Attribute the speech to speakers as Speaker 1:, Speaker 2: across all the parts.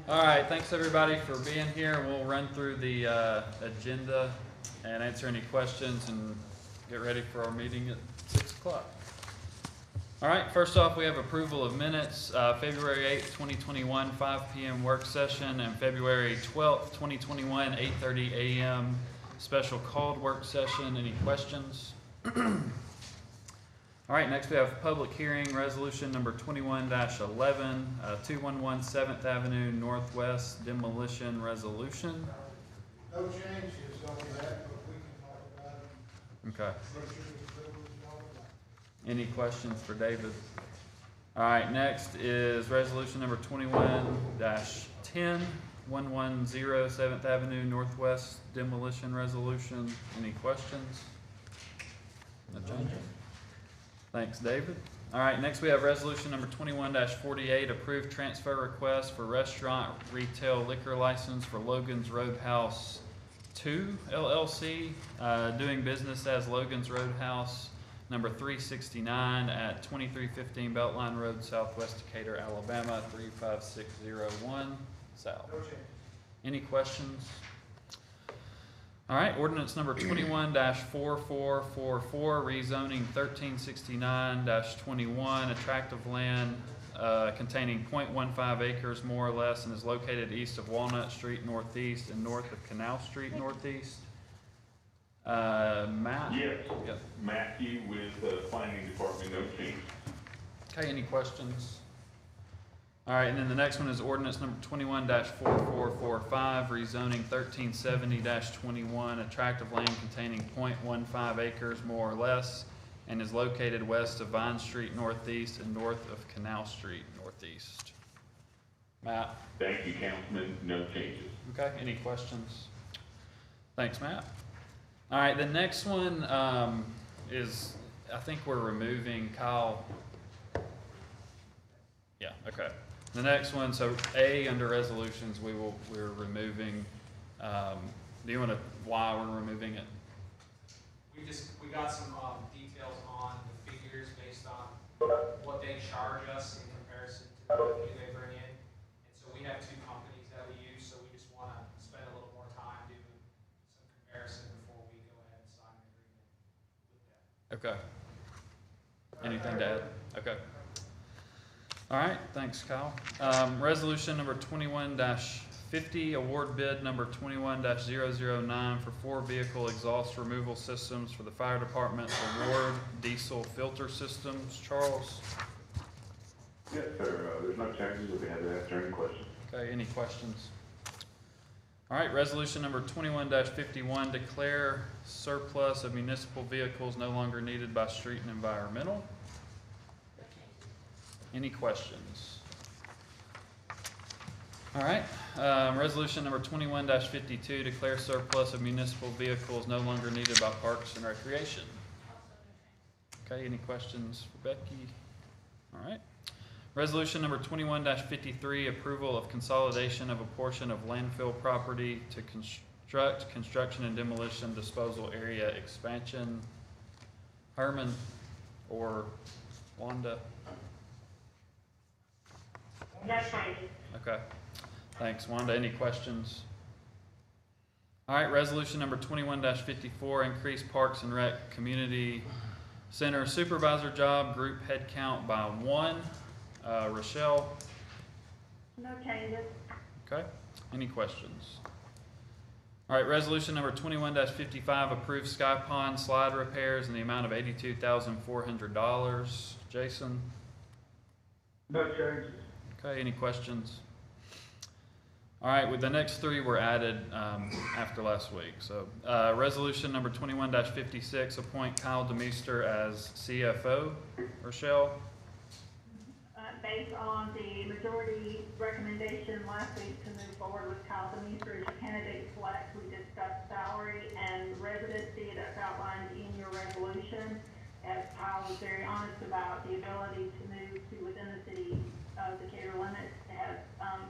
Speaker 1: All right, thanks everybody for being here. We'll run through the agenda and answer any questions and get ready for our meeting at 6 o'clock. All right, first off, we have approval of minutes, February 8th, 2021, 5 p.m. work session, and February 12th, 2021, 8:30 a.m. special called work session. Any questions? All right, next we have public hearing, resolution number 21-11, 211 7th Avenue Northwest demolition resolution.
Speaker 2: No changes on that, but we can talk about it.
Speaker 1: Okay.
Speaker 2: Make sure it's good with all of that.
Speaker 1: Any questions for David? All right, next is resolution number 21-10, 110 7th Avenue Northwest demolition resolution. Any questions? No changes? Thanks, David. All right, next we have resolution number 21-48, approved transfer request for restaurant retail liquor license for Logan's Roadhouse 2 LLC, doing business as Logan's Roadhouse, number 369 at 2315 Beltline Road, Southwest Decatur, Alabama, 35601 South.
Speaker 2: No changes.
Speaker 1: Any questions? All right, ordinance number 21-4444, rezoning 1369-21, a tract of land containing 0.15 acres more or less and is located east of Walnut Street Northeast and north of Canal Street Northeast. Matt?
Speaker 3: Yes,
Speaker 1: Yep.
Speaker 3: Matthew with the planning department, no change.
Speaker 1: Okay, any questions? All right, and then the next one is ordinance number 21-4445, rezoning 1370-21, a tract of land containing 0.15 acres more or less and is located west of Vine Street Northeast and north of Canal Street Northeast. Matt?
Speaker 3: Thank you, Councilman, no changes.
Speaker 1: Okay, any questions? Thanks, Matt. All right, the next one is, I think we're removing Kyle. Yeah, okay. The next one, so A, under resolutions, we're removing, do you want to, why we're removing it?
Speaker 4: We got some details on the figures based on what they charge us in comparison to the revenue they bring in. And so we have two companies that we use, so we just want to spend a little more time doing some comparison before we go ahead and sign an agreement with them.
Speaker 1: Okay. Anything to add? Okay. All right, thanks, Kyle. Resolution number 21-50, award bid number 21-009 for 4 vehicle exhaust removal systems for the fire department, award diesel filter systems. Charles?
Speaker 3: Yes, sir, there's no changes, we'll be happy to answer any questions.
Speaker 1: Okay, any questions? All right, resolution number 21-51, declare surplus of municipal vehicles no longer needed by street and environmental. Any questions? All right, resolution number 21-52, declare surplus of municipal vehicles no longer needed by Parks and Recreation. Okay, any questions for Becky? All right. Resolution number 21-53, approval of consolidation of a portion of landfill property to construction and demolition disposal area expansion. Herman or Wanda?
Speaker 5: No changes.
Speaker 1: Okay, thanks. Wanda, any questions? All right, resolution number 21-54, increase Parks and Rec Community Center supervisor job group head count by 1. Rochelle?
Speaker 5: No changes.
Speaker 1: Okay, any questions? All right, resolution number 21-55, approve Sky Pond slide repairs in the amount of $82,400. Jason?
Speaker 2: No changes.
Speaker 1: Okay, any questions? All right, with the next 3 were added after last week. So, resolution number 21-56, appoint Kyle Demeester as CFO. Rochelle?
Speaker 5: Based on the majority recommendation last week to move forward with Kyle Demeester as your candidate select, we discussed salary and residency that's outlined in your resolution. As Kyle was very honest about the ability to move to within the city of Decatur limits, has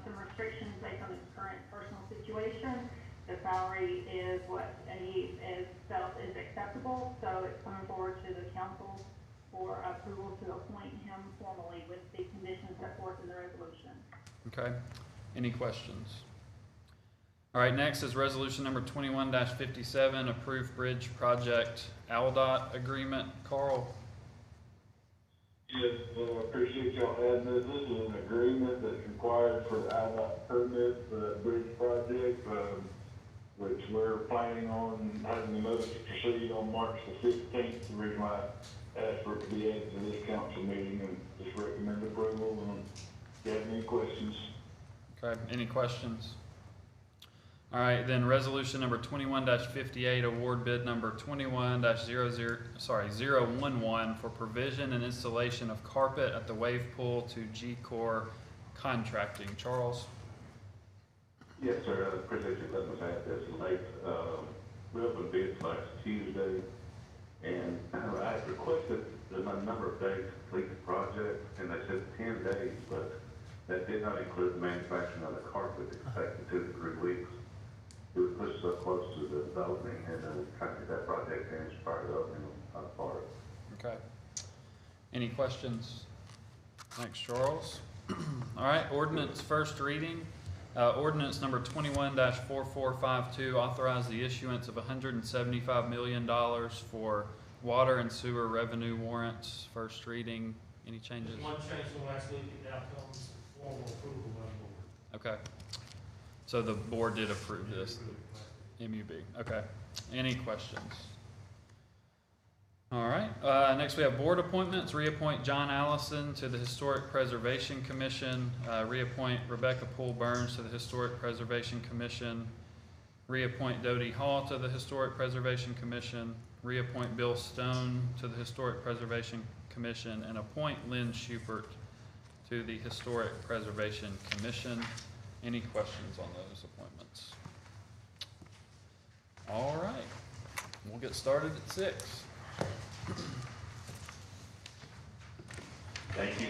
Speaker 5: some restrictions based on his current personal situation. The salary is what he is felt is acceptable, so it's coming forward to the council for approval to appoint him formally with the conditions set forth in the resolution.
Speaker 1: Okay. Any questions? All right, next is resolution number 21-57, approved bridge project ALDOT agreement. Carl?
Speaker 6: Yes, appreciate y'all adding this. This is an agreement that's required for the IDOT permit for that bridge project, which we're planning on having the notice to proceed on March the 15th. The reason why I asked for it to be added to this council meeting and just recommend approval. And if you have any questions,
Speaker 1: Okay, any questions? All right, then resolution number 21-58, award bid number 011 for provision and installation of carpet at the wave pool to G-Core Contracting. Charles?
Speaker 3: Yes, sir, I appreciate you letting us add this late. We opened bids last Tuesday, and I had requested a number of days to complete the project, and they said 10 days, but that did not include the manufacturing of the carpet, expected 2 to 3 weeks. It would push us up close to the opening, and trying to get that project finished prior to the opening of the park.
Speaker 1: Okay. Any questions? Thanks, Charles. All right, ordinance first reading. Ordinance number 21-4452, authorize the issuance of $175 million for water and sewer revenue warrants. First reading. Any changes?
Speaker 7: One change from last week, it now comes formal approval by the board.
Speaker 1: Okay. So the board did approve this, MUB. Okay. Any questions? All right. Next we have board appointments. Reappoint John Allison to the Historic Preservation Commission. Reappoint Rebecca Poole Burns to the Historic Preservation Commission. Reappoint Dodie Hall to the Historic Preservation Commission. Reappoint Bill Stone to the Historic Preservation Commission, and appoint Lynn Schubert to the Historic Preservation Commission. Any questions on those appointments? All right, we'll get started at 6.
Speaker 3: Thank you.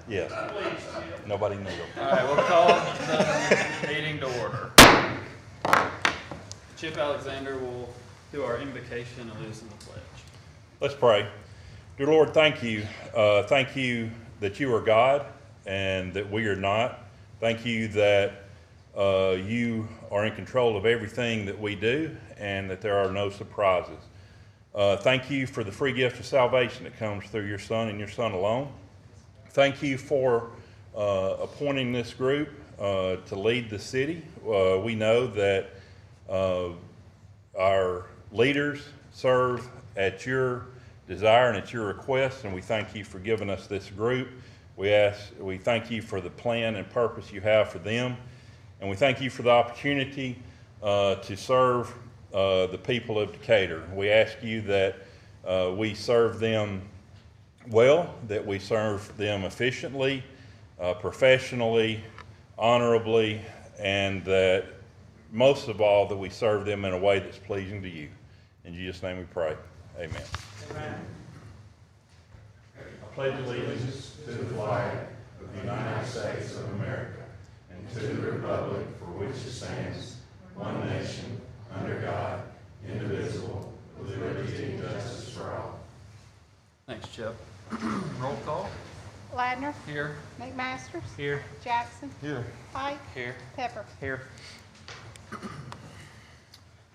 Speaker 8: Yes. Nobody knew.
Speaker 1: All right, we'll call the meeting to order. Chip Alexander will do our invocation and lead us in the pledge.
Speaker 8: Let's pray. Dear Lord, thank you. Thank you that you are God and that we are not. Thank you that you are in control of everything that we do and that there are no surprises. Thank you for the free gift of salvation that comes through your Son and your Son alone. Thank you for appointing this group to lead the city. We know that our leaders serve at your desire and at your request, and we thank you for giving us this group. We thank you for the plan and purpose you have for them, and we thank you for the opportunity to serve the people of Decatur. We ask you that we serve them well, that we serve them efficiently, professionally, honorably, and that most of all, that we serve them in a way that's pleasing to you. In Jesus' name we pray. Amen.
Speaker 7: Amen.
Speaker 8: I pledge allegiance to the flag of the United States of America and to the republic for which it stands, one nation, under God, indivisible, with liberty and justice for all.
Speaker 1: Thanks, Chip. Roll call.
Speaker 9: Ladner,
Speaker 1: Here.
Speaker 9: McMasters,
Speaker 1: Here.
Speaker 9: Jackson,
Speaker 8: Here.
Speaker 9: Pike,
Speaker 1: Here.
Speaker 9: Pepper.
Speaker 1: Here.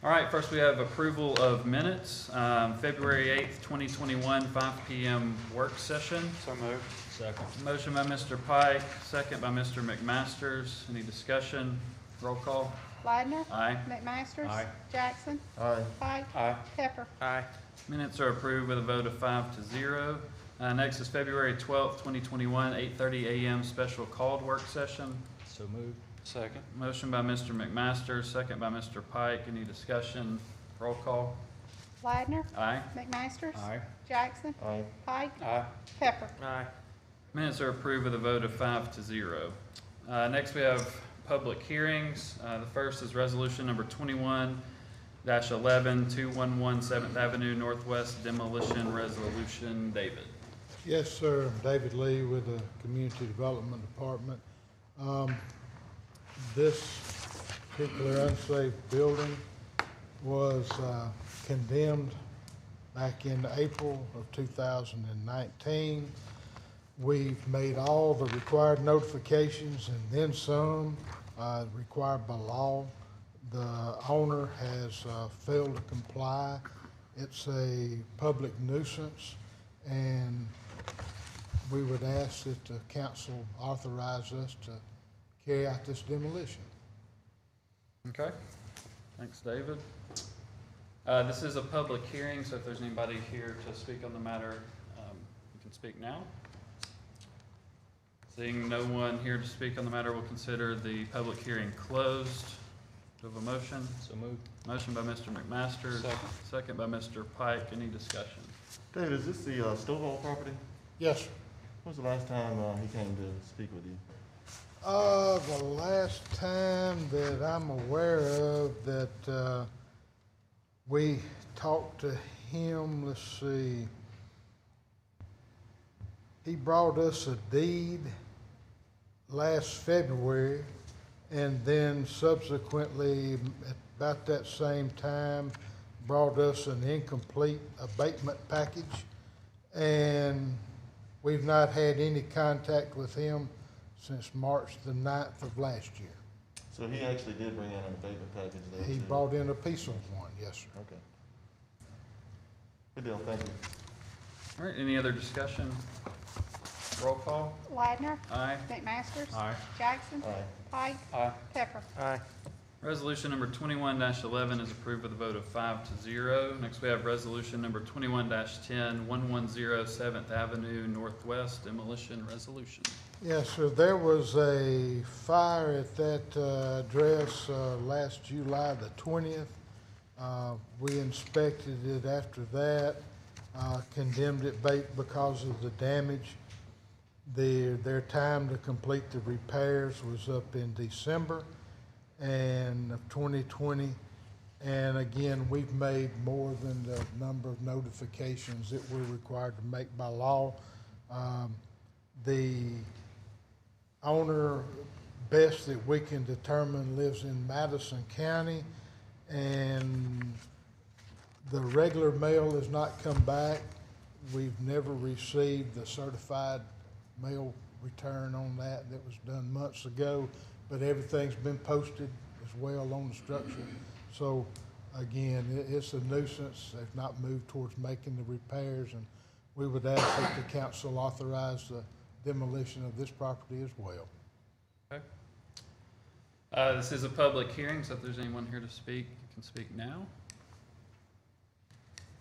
Speaker 1: All right, first we have approval of minutes. February 8th, 2021, 5 p.m. work session. So moved. Second. Motion by Mr. Pike, second by Mr. McMasters. Any discussion? Roll call.
Speaker 9: Ladner,
Speaker 1: Aye.
Speaker 9: McMasters,
Speaker 1: Aye.
Speaker 9: Jackson,
Speaker 8: Aye.
Speaker 9: Pike,
Speaker 1: Aye.
Speaker 9: Pepper.
Speaker 1: Aye. Minutes are approved with a vote of 5-0. Next is February 12th, 2021, 8:30 a.m. special called work session.
Speaker 10: So moved. Second.
Speaker 1: Motion by Mr. McMaster, second by Mr. Pike. Any discussion? Roll call.
Speaker 9: Ladner,
Speaker 1: Aye.
Speaker 9: McMasters,
Speaker 10: Aye.
Speaker 9: Jackson,
Speaker 8: Aye.
Speaker 9: Pike,
Speaker 1: Aye.
Speaker 9: Pepper.
Speaker 1: Aye. Minutes are approved with a vote of 5-0. Next we have public hearings. The first is resolution number 21-11, 211 7th Avenue Northwest demolition resolution. David.
Speaker 2: Yes, sir. David Lee with the Community Development Department. This particular unsafe building was condemned back in April of 2019. We've made all the required notifications and then some required by law. The owner has failed to comply. It's a public nuisance, and we would ask that the council authorize us to carry out this demolition.
Speaker 1: Okay. Thanks, David. This is a public hearing, so if there's anybody here to speak on the matter, you can speak now. Seeing no one here to speak on the matter, we'll consider the public hearing closed. Do we have a motion?
Speaker 10: So moved.
Speaker 1: Motion by Mr. McMaster.
Speaker 10: Second.
Speaker 1: Second by Mr. Pike. Any discussion?
Speaker 11: David, is this the Stovall property?
Speaker 2: Yes, sir.
Speaker 11: When was the last time he came to speak with you?
Speaker 2: The last time that I'm aware of that we talked to him, let's see, he brought us a deed last February, and then subsequently, at about that same time, brought us an incomplete abatement package, and we've not had any contact with him since March the 9th of last year.
Speaker 11: So he actually did bring in an abatement package though?
Speaker 2: He
Speaker 11: too?
Speaker 2: brought in a piece of one, yes, sir.
Speaker 11: Okay. Good deal, thank you.
Speaker 1: All right, any other discussion? Roll call.
Speaker 9: Ladner,
Speaker 1: Aye.
Speaker 9: McMasters,
Speaker 10: Aye.
Speaker 9: Jackson,
Speaker 11: Aye.
Speaker 9: Pike,
Speaker 1: Aye.
Speaker 9: Pepper.
Speaker 1: Aye. Resolution number 21-11 is approved with a vote of 5-0. Next, we have resolution number 21-10, 110 7th Avenue Northwest demolition resolution.
Speaker 2: Yes, sir. There was a fire at that address last July the 20th. We inspected it after that, condemned it because of the damage. Their time to complete the repairs was up in December of 2020. And again, we've made more than the number of notifications that we're required to make by law. The owner, best that we can determine, lives in Madison County, and the regular mail has not come back. We've never received the certified mail return on that. That was done months ago, but everything's been posted as well on the structure. So again, it's a nuisance. They've not moved towards making the repairs, and we would ask that the council authorize the demolition of this property as well.
Speaker 1: Okay. This is a public hearing, so if there's anyone here to speak, you can speak now.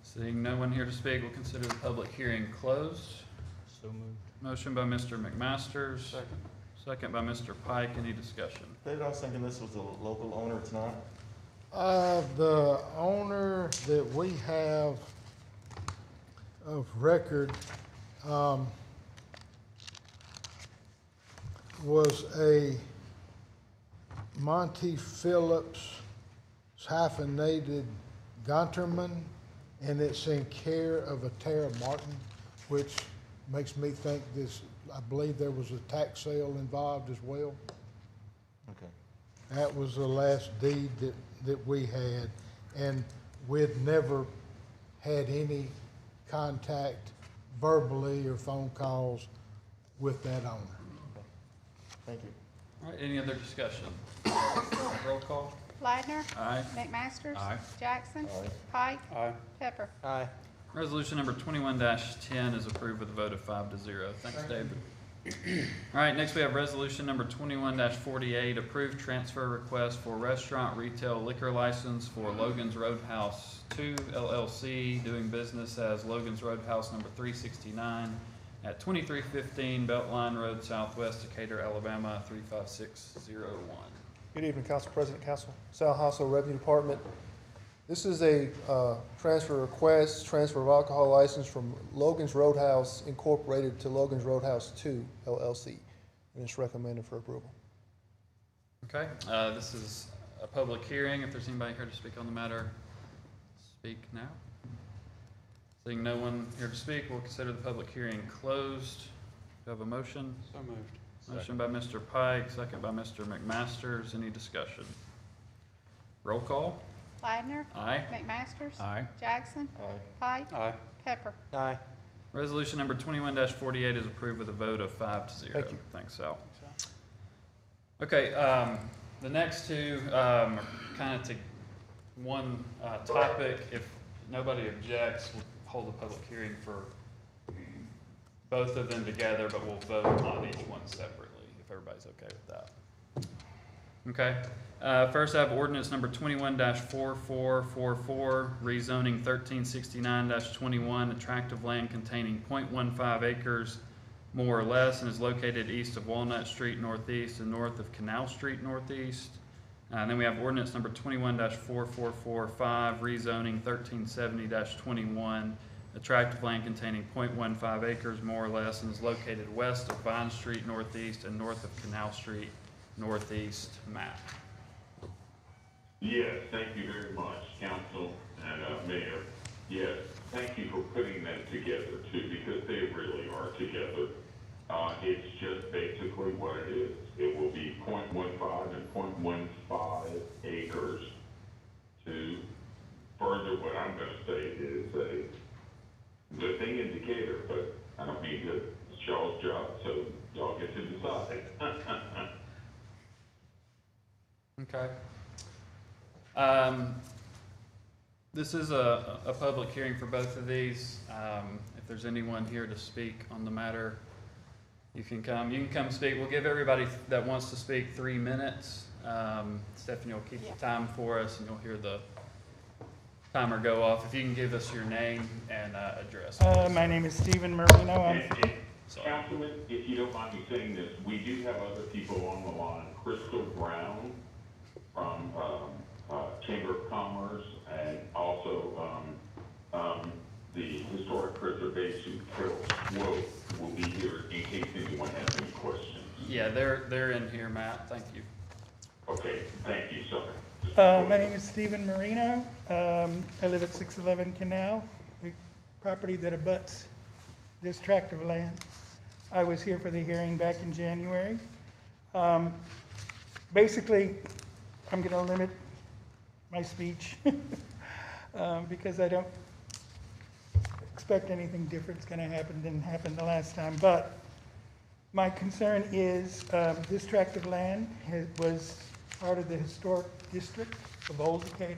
Speaker 1: Seeing no one here to speak, we'll consider the public hearing closed.
Speaker 10: So moved.
Speaker 1: Motion by Mr. McMasters. Second. Second by Mr. Pike. Any discussion?
Speaker 11: David, I was thinking this was a local owner, it's not?
Speaker 2: The owner that we have of record, was a Monty Phillips hyphenated Gunterman, and it's in care of a Tara Martin, which makes me think this, I believe there was a tax sale involved as well.
Speaker 11: Okay.
Speaker 2: That was the last deed that we had, and we'd never had any contact verbally or phone calls with that owner.
Speaker 11: Thank you.
Speaker 1: All right, any other discussion? Roll call.
Speaker 9: Ladner.
Speaker 1: Aye.
Speaker 9: McMasters.
Speaker 10: Aye.
Speaker 9: Jackson.
Speaker 11: Aye.
Speaker 9: Pike.
Speaker 10: Aye.
Speaker 9: Pepper.
Speaker 10: Aye.
Speaker 1: Resolution number 21-10 is approved with a vote of 5-0. Thanks, David. All right, next we have resolution number 21-48, approved transfer request for restaurant retail liquor license for Logan's Roadhouse 2 LLC, doing business as Logan's Roadhouse number 369 at 2315 Beltline Road Southwest, Decatur, Alabama 35601.
Speaker 12: Good evening, Council President, Council. Sal Hassel, Revenue Department. This is a transfer request, transfer of alcohol license from Logan's Roadhouse Incorporated to Logan's Roadhouse 2 LLC, and it's recommended for approval.
Speaker 1: Okay, this is a public hearing. If there's anybody here to speak on the matter, speak now. Seeing no one here to speak, we'll consider the public hearing closed. Do you have a motion?
Speaker 10: So moved.
Speaker 1: Motion by Mr. Pike, second by Mr. McMasters. Any discussion? Roll call.
Speaker 9: Ladner.
Speaker 1: Aye.
Speaker 9: McMasters.
Speaker 10: Aye.
Speaker 9: Jackson.
Speaker 11: Aye.
Speaker 9: Pike.
Speaker 10: Aye.
Speaker 9: Pepper.
Speaker 12: Aye.
Speaker 1: Resolution number 21-48 is approved with a vote of 5-0.
Speaker 12: Thank you.
Speaker 1: Thanks, Sal. Okay, the next two are kind of to one topic. If nobody objects, we'll hold a public hearing for both of them together, but we'll vote on each one separately, if everybody's okay with that. Okay. First, I have ordinance number 21-4444, rezoning 1369-21, a tract of land containing 0.15 acres more or less, and is located east of Walnut Street Northeast and north of Canal Street Northeast. And then we have ordinance number 21-4445, rezoning 1370-21, a tract of land containing 0.15 acres more or less, and is located west of Vine Street Northeast and north of Canal Street Northeast. Matt.
Speaker 3: Yes, thank you very much, council and mayor. Yes, thank you for putting them together too, because they really are together. It's just basically what it is. It will be 0.15 and 0.15 acres to further what I'm going to say is a good thing in Decatur, but I don't mean to, it's y'all's job, so y'all get to decide.
Speaker 1: Okay. This is a public hearing for both of these. If there's anyone here to speak on the matter, you can come speak. We'll give everybody that wants to speak 3 minutes. Stephanie will keep the time for us, and you'll hear the timer go off. If you can give us your name and address.
Speaker 13: My name is Stephen Marino.
Speaker 3: Councilman, if you don't mind me saying this, we do have other people on the line. Crystal Brown from Chamber of Commerce, and also the Historic Preservation Carol Swope will be here in case anyone has any questions.
Speaker 1: Yeah, they're in here, Matt. Thank you.
Speaker 3: Okay, thank you, sir.
Speaker 13: My name is Stephen Marino. I live at 611 Canal, the property that abuts this tract of land. I was here for the hearing back in January. Basically, I'm going to limit my speech because I don't expect anything different's going to happen than happened the last time. But my concern is this tract of land was part of the historic district of Old Decatur.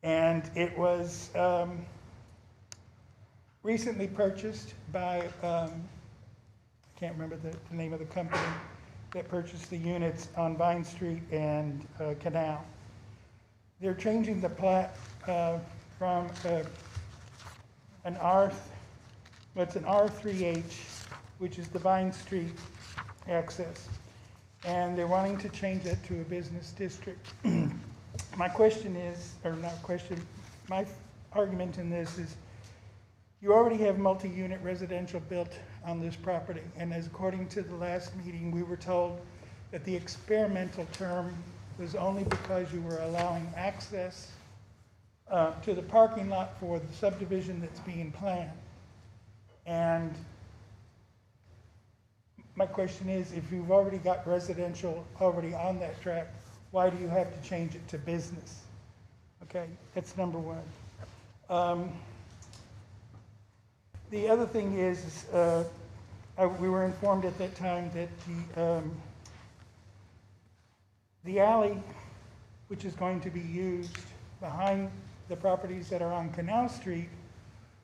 Speaker 13: And it was recently purchased by, I can't remember the name of the company that purchased the units on Vine Street and Canal. They're changing the plat from an R3H, which is the Vine Street access, and they're wanting to change that to a business district. My question is, or not question, my argument in this is, you already have multi-unit residential built on this property, and as according to the last meeting, we were told that the experimental term was only because you were allowing access to the parking lot for the subdivision that's being planned. And my question is, if you've already got residential already on that track, why do you have to change it to business? Okay, that's number one. The other thing is, we were informed at that time that the alley, which is going to be used behind the properties that are on Canal Street,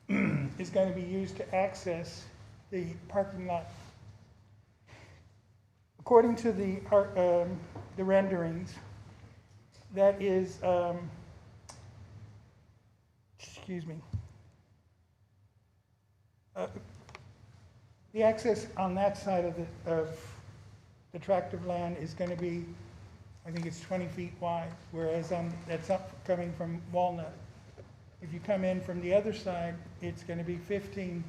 Speaker 13: is going to be used to access the parking lot. According to the renderings, that is, excuse me, the access on that side of the tract of land is going to be, I think it's 20 feet wide, whereas that's up coming from Walnut. If you come in from the other side, it's going to be 15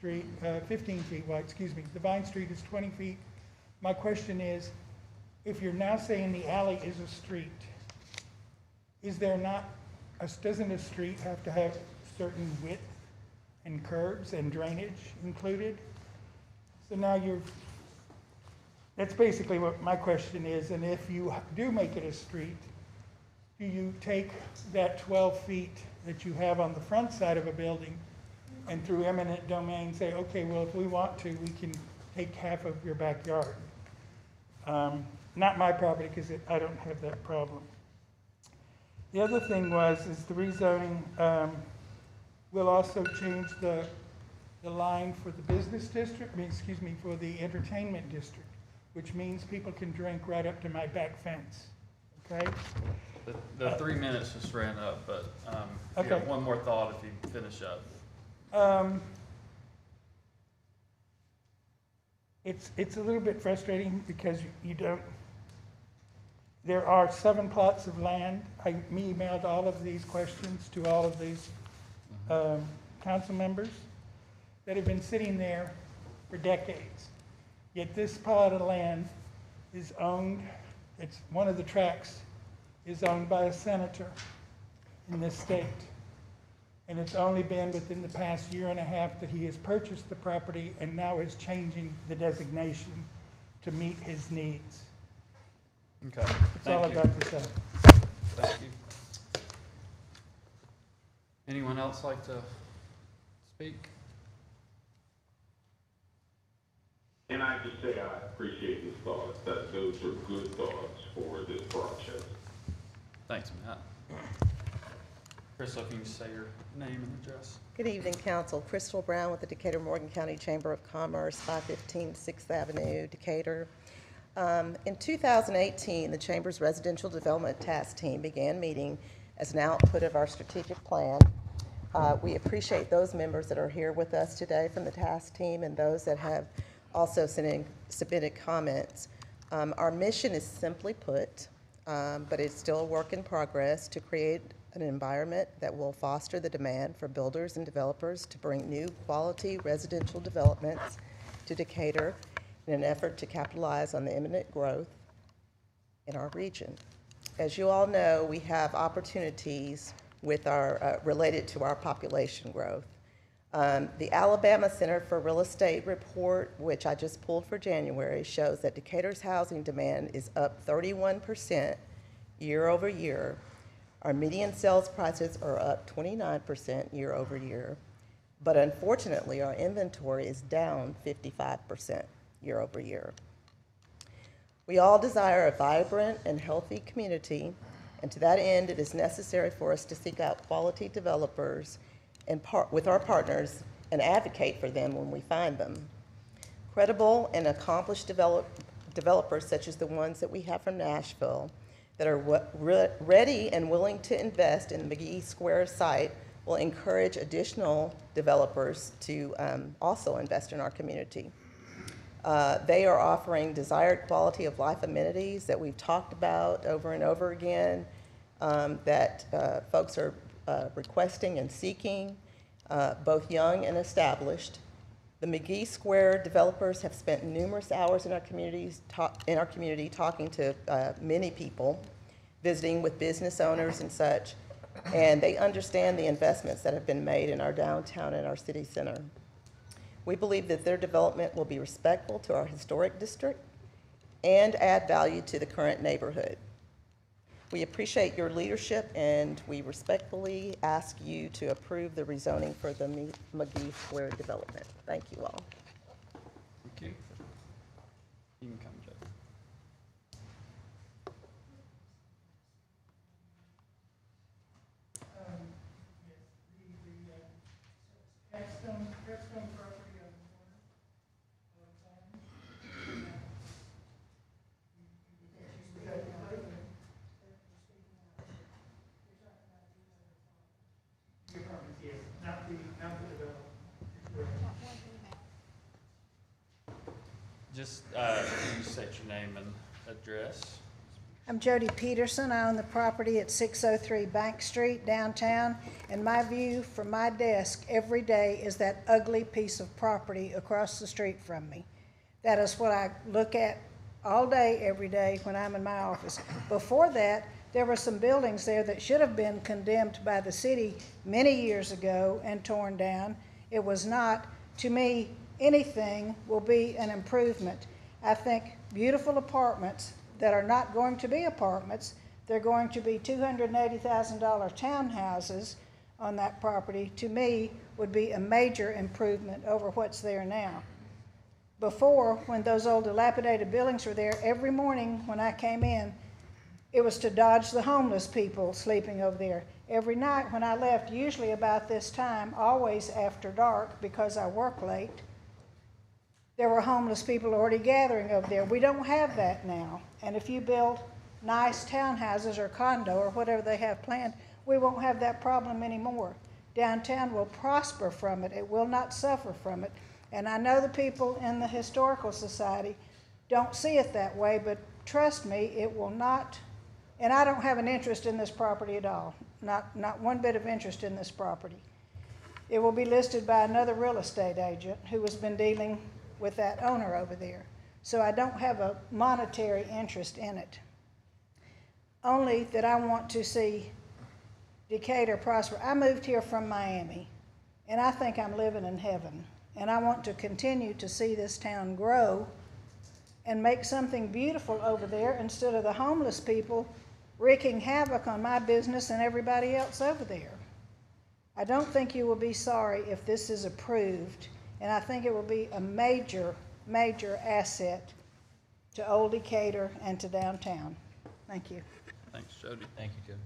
Speaker 13: feet wide, excuse me. The Vine Street is 20 feet. My question is, if you're now saying the alley is a street, is there not, doesn't a street have to have certain width and curbs and drainage included? So now that's basically what my question is. And if you do make it a street, do you take that 12 feet that you have on the front side of a building and through eminent domain say, okay, well, if we want to, we can take half of your backyard? Not my property, because I don't have that problem. The other thing is the rezoning will also change the line for the business district, for the entertainment district, which means people can drink right up to my back fence, okay?
Speaker 1: The 3 minutes just ran up, but if you have one more thought if you finish up. It's a little bit frustrating because you don't, there are 7 plots of land. I emailed all of these questions to all of these council members that have been sitting there for decades. Yet this plot of land is owned, it's one of the tracts is owned by a senator in this state. And it's only been within the past year and a half that he has purchased the property and now is changing the designation to meet his needs. Okay.
Speaker 13: That's all I've got to say.
Speaker 1: Thank you. Anyone else like to speak?
Speaker 3: And I just say I appreciate his thoughts, that those are good thoughts for this project.
Speaker 1: Thanks, Matt. Crystal, can you say your name and address?
Speaker 14: Good evening, Council. Crystal Brown with the Decatur Morgan County Chamber of Commerce, 515 6th Avenue, Decatur. In 2018, the Chamber's Residential Development Task Team began meeting as an output of our strategic plan. We appreciate those members that are here with us today from the task team and those that have also submitted comments. Our mission is simply put, but it's still a work in progress, to create an environment that will foster the demand for builders and developers to bring new quality residential developments to Decatur in an effort to capitalize on the imminent growth in our region. As you all know, we have opportunities with our related to our population growth. The Alabama Center for Real Estate report, which I just pulled for January, shows that Decatur's housing demand is up 31% year over year. Our median sales prices are up 29% year over year. But unfortunately, our inventory is down 55% year over year. We all desire a vibrant and healthy community, and to that end, it is necessary for us to seek out quality developers and with our partners and advocate for them when we find them. Credible and accomplished developers such as the ones that we have from Nashville that are ready and willing to invest in the McGee Square site will encourage additional developers to also invest in our community. They are offering desired quality of life amenities that we've talked about over and over again, that folks are requesting and seeking, both young and established. The McGee Square developers have spent numerous hours in our community talking to many people, visiting with business owners and such, and they understand the investments that have been made in our downtown and our city center. We believe that their development will be respectful to our historic district and add value to the current neighborhood. We appreciate your leadership, and we respectfully ask you to approve the rezoning for the McGee Square development. Thank you all.
Speaker 1: Thank you. You can come, Joe.
Speaker 13: Capstone property on the corner of town. The apartments, yes, not the development.
Speaker 1: Just, can you state your name and address?
Speaker 15: I'm Jody Peterson. I own the property at 603 Bank Street downtown, and my view from my desk every day is that ugly piece of property across the street from me. That is what I look at all day, every day when I'm in my office. Before that, there were some buildings there that should have been condemned by the city many years ago and torn down. It was not. To me, anything will be an improvement. I think beautiful apartments that are not going to be apartments, they're going to be $280,000 townhouses on that property, to me, would be a major improvement over what's there now. Before, when those old dilapidated buildings were there, every morning when I came in, it was to dodge the homeless people sleeping over there. Every night when I left, usually about this time, always after dark because I work late, there were homeless people already gathering over there. We don't have that now. And if you build nice townhouses or condo or whatever they have planned, we won't have that problem anymore. Downtown will prosper from it. It will not suffer from it. And I know the people in the Historical Society don't see it that way, but trust me, it will not. And I don't have an interest in this property at all. Not one bit of interest in this property. It will be listed by another real estate agent who has been dealing with that owner over there. So I don't have a monetary interest in it. Only that I want to see Decatur prosper. I moved here from Miami, and I think I'm living in heaven. And I want to continue to see this town grow and make something beautiful over there instead of the homeless people wreaking havoc on my business and everybody else over there. I don't think you will be sorry if this is approved, and I think it will be a major, major asset to Old Decatur and to downtown. Thank you.
Speaker 1: Thanks, Jody.
Speaker 10: Thank you, Jody.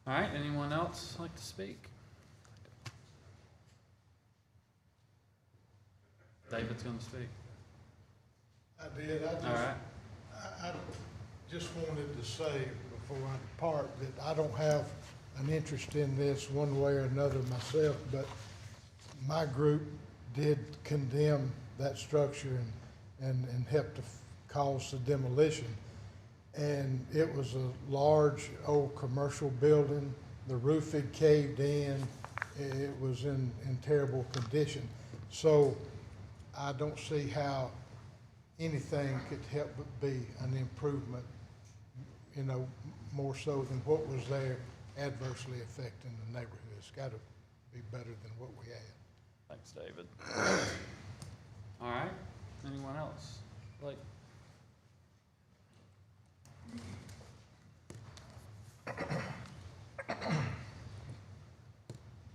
Speaker 1: All right, anyone else like to speak? David's gonna speak.
Speaker 2: I did.
Speaker 1: All right.
Speaker 2: I just wanted to say before I depart that I don't have an interest in this one way or another myself, but my group did condemn that structure and helped to cause the demolition. And it was a large old commercial building. The roof had caved in. It was in terrible condition. So I don't see how anything could help but be an improvement, you know, more so than what was there adversely affecting the neighborhood. It's got to be better than what we had.
Speaker 1: Thanks, David. All right, anyone else? Blake?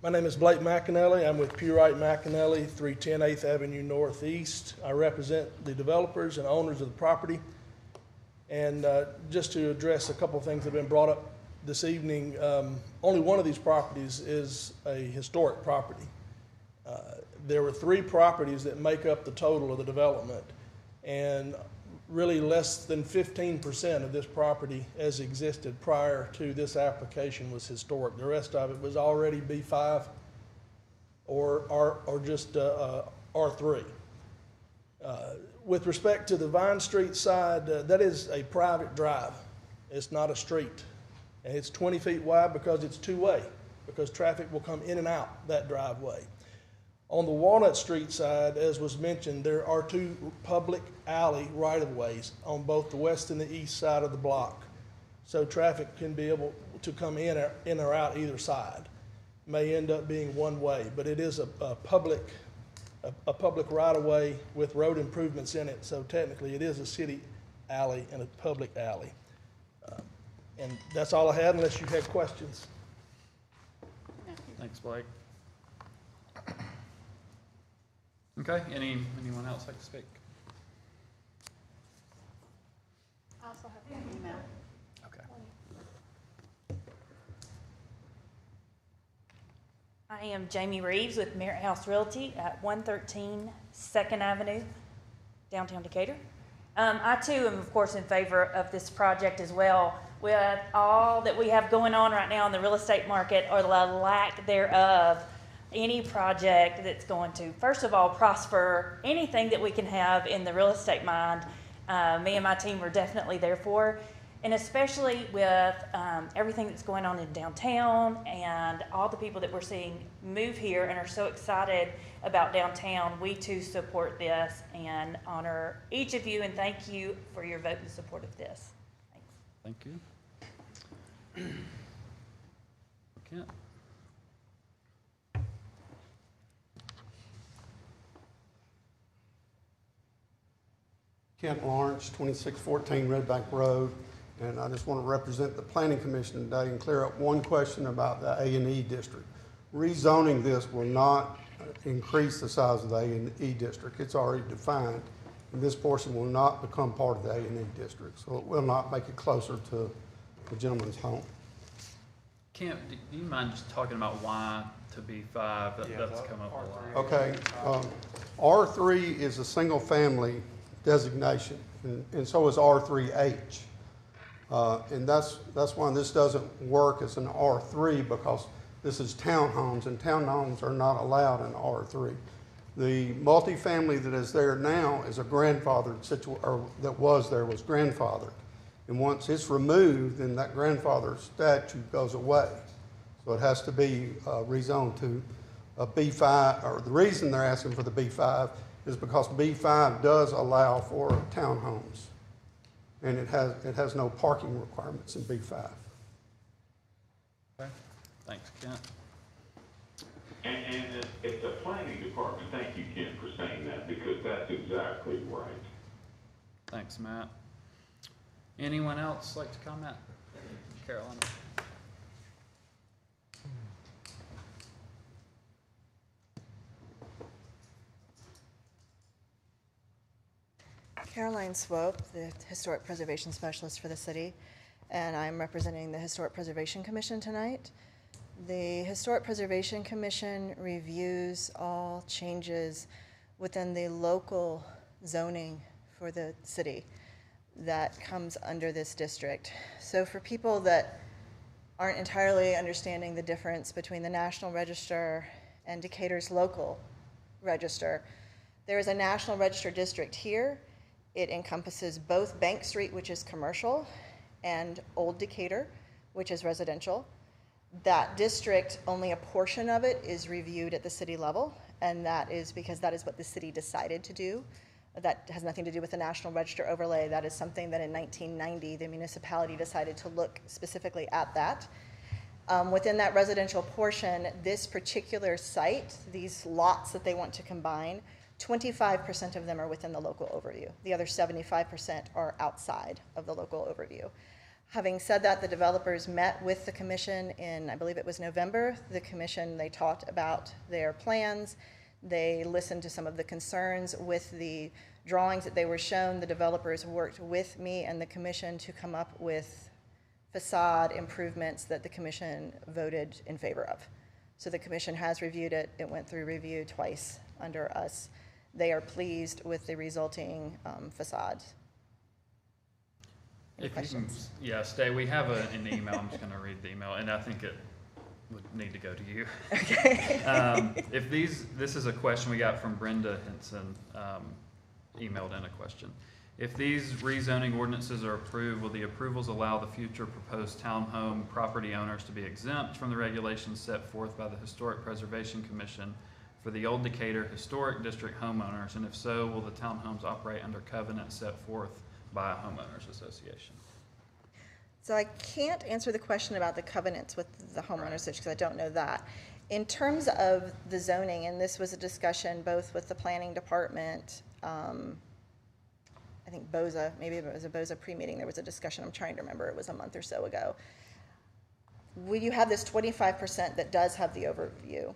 Speaker 16: My name is Blake McAnally. I'm with Purite McAnally, 310 8th Avenue Northeast. I represent the developers and owners of the property. And just to address a couple of things that have been brought up this evening, only one of these properties is a historic property. There were 3 properties that make up the total of the development, and really less than 15% of this property as existed prior to this application was historic. The rest of it was already B5 or just R3. With respect to the Vine Street side, that is a private drive. It's not a street. And it's 20 feet wide because it's two-way, because traffic will come in and out that driveway. On the Walnut Street side, as was mentioned, there are 2 public alley right-of-ways on both the west and the east side of the block. So traffic can be able to come in or out either side. May end up being one way, but it is a public right-of-way with road improvements in it, so technically it is a city alley and a public alley. And that's all I had, unless you had questions.
Speaker 1: Thanks, Blake. Okay, anyone else like to speak?
Speaker 9: I also have an email.
Speaker 1: Okay.
Speaker 17: I am Jamie Reeves with Merritt House Realty at 113 2nd Avenue, downtown Decatur. I too am, of course, in favor of this project as well. With all that we have going on right now in the real estate market, or the lack thereof, any project that's going to, first of all, prosper anything that we can have in the real estate mind, me and my team are definitely there for. And especially with everything that's going on in downtown and all the people that we're seeing move here and are so excited about downtown, we too support this and honor each of you and thank you for your vote in support of this. Thanks.
Speaker 1: Thank you. Kent?
Speaker 18: Kent Lawrence, 2614 Red Bank Road, and I just want to represent the Planning Commission today and clear up one question about the A&E district. Rezoning this will not increase the size of the A&E district. It's already defined, and this portion will not become part of the A&E district, so it will not make it closer to the gentleman's home.
Speaker 1: Kent, do you mind just talking about why to B5? That's come up a lot.
Speaker 18: Okay, R3 is a single family designation, and so is R3H. And that's why this doesn't work as an R3, because this is townhomes, and townhomes are not allowed in R3. The multifamily that is there now is a grandfathered situation, or that was there was grandfathered. And once it's removed, then that grandfather statute goes away. So it has to be rezoned to a B5, or the reason they're asking for the B5 is because B5 does allow for townhomes. And it has no parking requirements in B5.
Speaker 1: Okay, thanks, Kent.
Speaker 3: And it's the planning department, thank you, Ken, for saying that, because that's exactly right.
Speaker 1: Thanks, Matt. Anyone else like to comment? Carolina?
Speaker 14: Caroline Swope, the Historic Preservation Specialist for the city, and I'm representing the Historic Preservation Commission tonight. The Historic Preservation Commission reviews all changes within the local zoning for the city that comes under this district. So for people that aren't entirely understanding the difference between the National Register and Decatur's local register, there is a National Register district here. It encompasses both Bank Street, which is commercial, and Old Decatur, which is residential. That district, only a portion of it is reviewed at the city level, and that is because that is what the city decided to do. That has nothing to do with the National Register overlay. That is something that in 1990, the municipality decided to look specifically at that. Within that residential portion, this particular site, these lots that they want to combine, 25% of them are within the local overview. The other 75% are outside of the local overview. Having said that, the developers met with the commission in, I believe it was November. The commission, they talked about their plans. They listened to some of the concerns with the drawings that they were shown. The developers worked with me and the commission to come up with facade improvements that the commission voted in favor of. So the commission has reviewed it. It went through review twice under us. They are pleased with the resulting facades.
Speaker 1: If you can, yeah, stay. We have an email. I'm just going to read the email, and I think it would need to go to you.
Speaker 14: Okay.
Speaker 1: If this is a question we got from Brenda Henson, emailed in a question. If these rezoning ordinances are approved, will the approvals allow the future proposed townhome property owners to be exempt from the regulations set forth by the Historic Preservation Commission for the Old Decatur Historic District homeowners? And if so, will the townhomes operate under covenants set forth by a homeowners association?
Speaker 14: So I can't answer the question about the covenants with the homeowners because I don't know that. In terms of the zoning, and this was a discussion both with the planning department, I think BOZA, maybe it was a BOZA pre-meeting, there was a discussion, I'm trying to remember, it was a month or so ago. You have this 25% that does have the overview,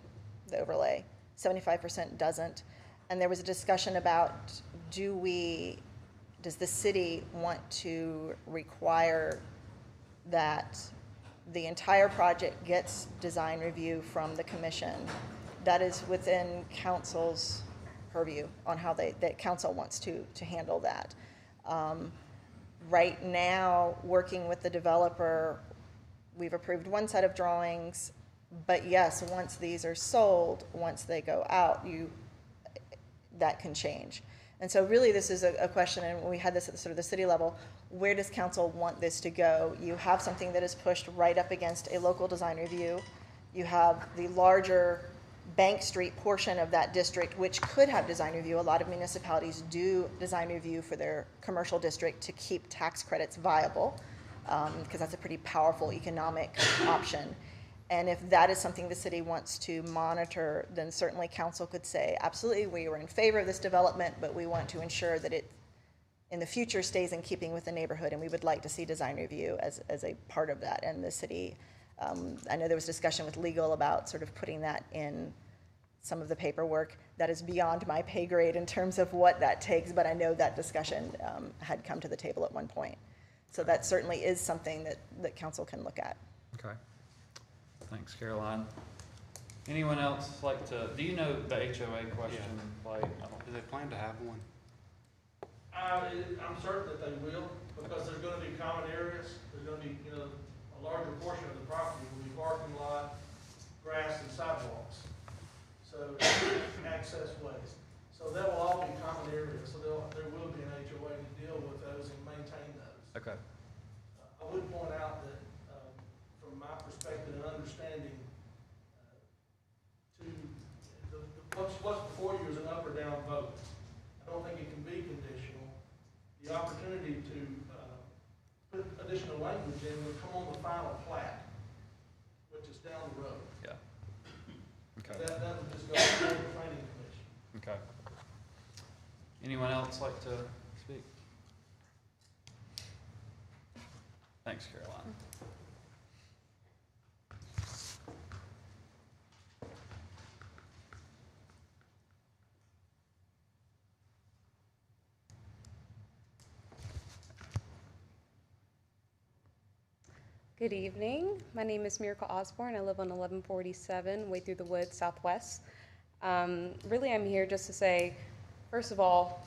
Speaker 14: the overlay, 75% doesn't. And there was a discussion about, does the city want to require that the entire project gets design review from the commission? That is within council's purview on how that council wants to handle that. Right now, working with the developer, we've approved one set of drawings, but yes, once these are sold, once they go out, that can change. And so really this is a question, and we had this at sort of the city level, where does council want this to go? You have something that is pushed right up against a local design review. You have the larger Bank Street portion of that district, which could have design review. A lot of municipalities do design review for their commercial district to keep tax credits viable, because that's a pretty powerful economic option. And if that is something the city wants to monitor, then certainly council could say, absolutely, we were in favor of this development, but we want to ensure that it in the future stays in keeping with the neighborhood, and we would like to see design review as a part of that. And the city, I know there was discussion with legal about sort of putting that in some of the paperwork. That is beyond my pay grade in terms of what that takes, but I know that discussion had come to the table at one point. So that certainly is something that council can look at.
Speaker 1: Okay. Thanks, Caroline. Anyone else like to, do you know the HOA question? Like,
Speaker 10: Do they plan to have one?
Speaker 16: I'm certain that they will, because there's gonna be common areas, there's gonna be, a larger portion of the property will be parking lot, grass and sidewalks. So, access ways. So that will all be common areas, so there will be an HOA to deal with those and maintain those.
Speaker 1: okay.
Speaker 16: I would point out that, from my perspective and understanding, what's before you is an up or down vote. I don't think it can be conditional. The opportunity to put additional language in would come on the final plat, which is down the road.
Speaker 1: Yeah. Okay.
Speaker 16: That would just go to the planning commission.
Speaker 1: Okay. Anyone else like to speak? Thanks, Caroline.
Speaker 19: Good evening. My name is Miracle Osborne. I live on 1147 Way Through the Woods Southwest. Really, I'm here just to say, first of all,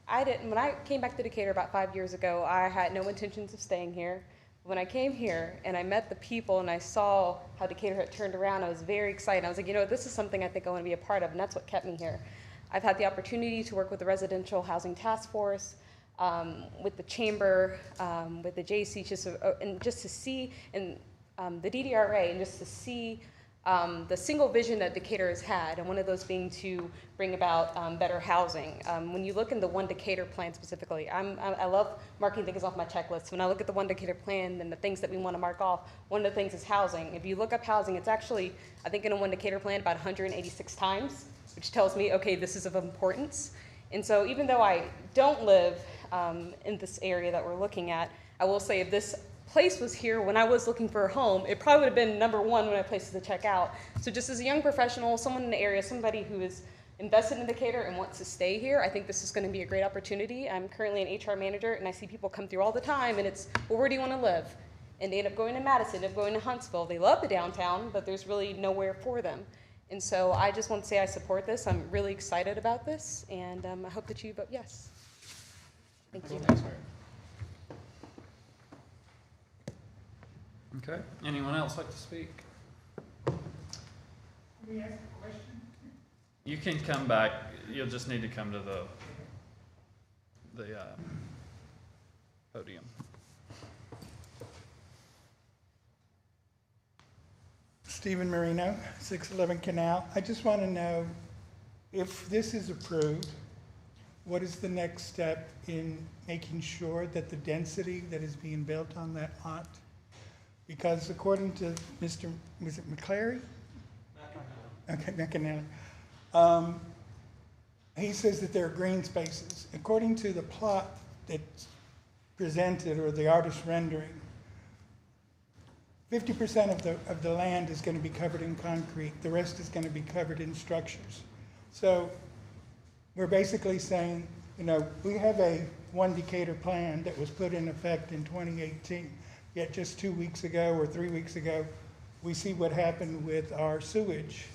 Speaker 19: when I came back to Decatur about 5 years ago, I had no intentions of staying here. When I came here and I met the people and I saw how Decatur had turned around, I was very excited. I was like, this is something I think I want to be a part of, and that's what kept me here. I've had the opportunity to work with the Residential Housing Task Force, with the chamber, with the JC, and just to see, and the DDRA, and just to see the single vision that Decatur has had, and one of those being to bring about better housing. When you look in the One Decatur plan specifically, I love marking things off my checklist. When I look at the One Decatur plan and the things that we want to mark off, one of the things is housing. If you look up housing, it's actually, I think in a One Decatur plan, about 186 times, which tells me, okay, this is of importance. And so even though I don't live in this area that we're looking at, I will say if this place was here when I was looking for a home, it probably would have been number one when I placed the check out. So just as a young professional, someone in the area, somebody who is invested in Decatur and wants to stay here, I think this is going to be a great opportunity. I'm currently an HR manager, and I see people come through all the time, and it's, well, where do you want to live? And they end up going to Madison, end up going to Huntsville. They love the downtown, but there's really nowhere for them. And so I just want to say I support this. I'm really excited about this, and I hope that you vote yes. Thank you.
Speaker 1: Okay, anyone else like to speak?
Speaker 13: Let me ask a question.
Speaker 1: You can come back, you'll just need to come to the podium.
Speaker 13: Stephen Marino, 611 Canal. I just want to know, if this is approved, what is the next step in making sure that the density that is being built on that lot? Because according to Mr., was it McClary? Okay, McAnally. He says that there are green spaces. According to the plot that's presented, or the artist rendering, 50% of the land is going to be covered in concrete. The rest is going to be covered in structures. So we're basically saying, you know, we have a One Decatur plan that was put in effect in 2018. Yet just 2 weeks ago or 3 weeks ago, we see what happened with our sewage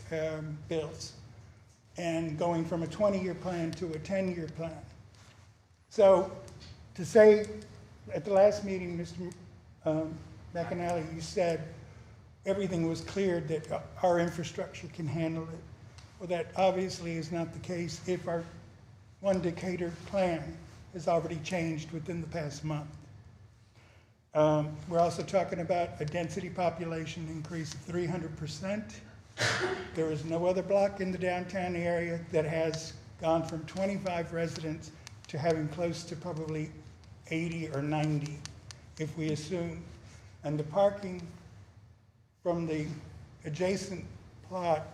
Speaker 13: bills, and going from a 20-year plan to a 10-year plan. So to say, at the last meeting, Mr. McAnally, you said everything was cleared, that our infrastructure can handle it. Well, that obviously is not the case if our One Decatur plan has already changed within the past month. We're also talking about a density population increase of 300%. There is no other block in the downtown area that has gone from 25 residents to having close to probably 80 or 90, if we assume. And the parking from the adjacent plot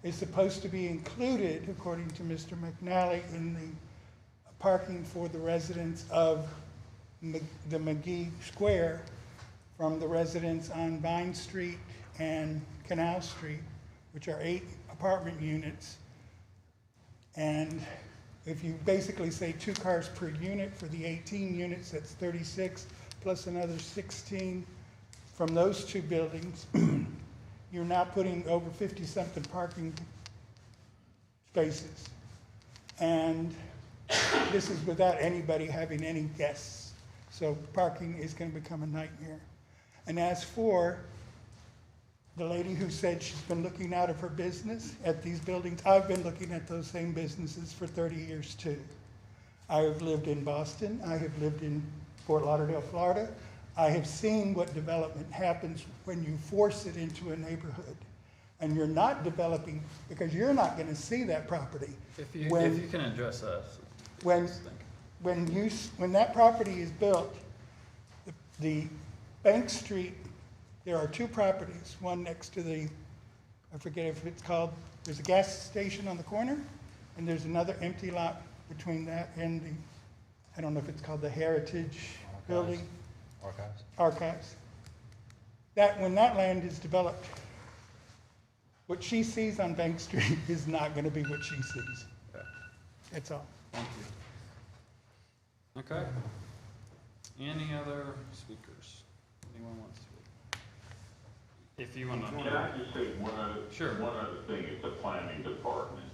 Speaker 13: is supposed to be included, according to Mr. McNally, in the parking for the residents of the McGee Square, from the residents on Vine Street and Canal Street, which are 8 apartment units. And if you basically say 2 cars per unit for the 18 units, that's 36, plus another 16 from those 2 buildings, you're now putting over 50-something parking spaces. And this is without anybody having any guests. So parking is going to become a nightmare. And as for the lady who said she's been looking out of her business at these buildings, I've been looking at those same businesses for 30 years too. I have lived in Boston. I have lived in Fort Lauderdale, Florida. I have seen what development happens when you force it into a neighborhood. And you're not developing, because you're not going to see that property.
Speaker 1: If you can address us.
Speaker 13: When that property is built, the Bank Street, there are 2 properties, one next to the, I forget if it's called, there's a gas station on the corner, and there's another empty lot between that and the, I don't know if it's called the Heritage Building. Archives. That, when that land is developed, what she sees on Bank Street is not going to be what she sees. That's all.
Speaker 1: Thank you. Okay. Any other speakers? Anyone wants to speak? If you want to.
Speaker 3: Can I just say one other thing as the planning department?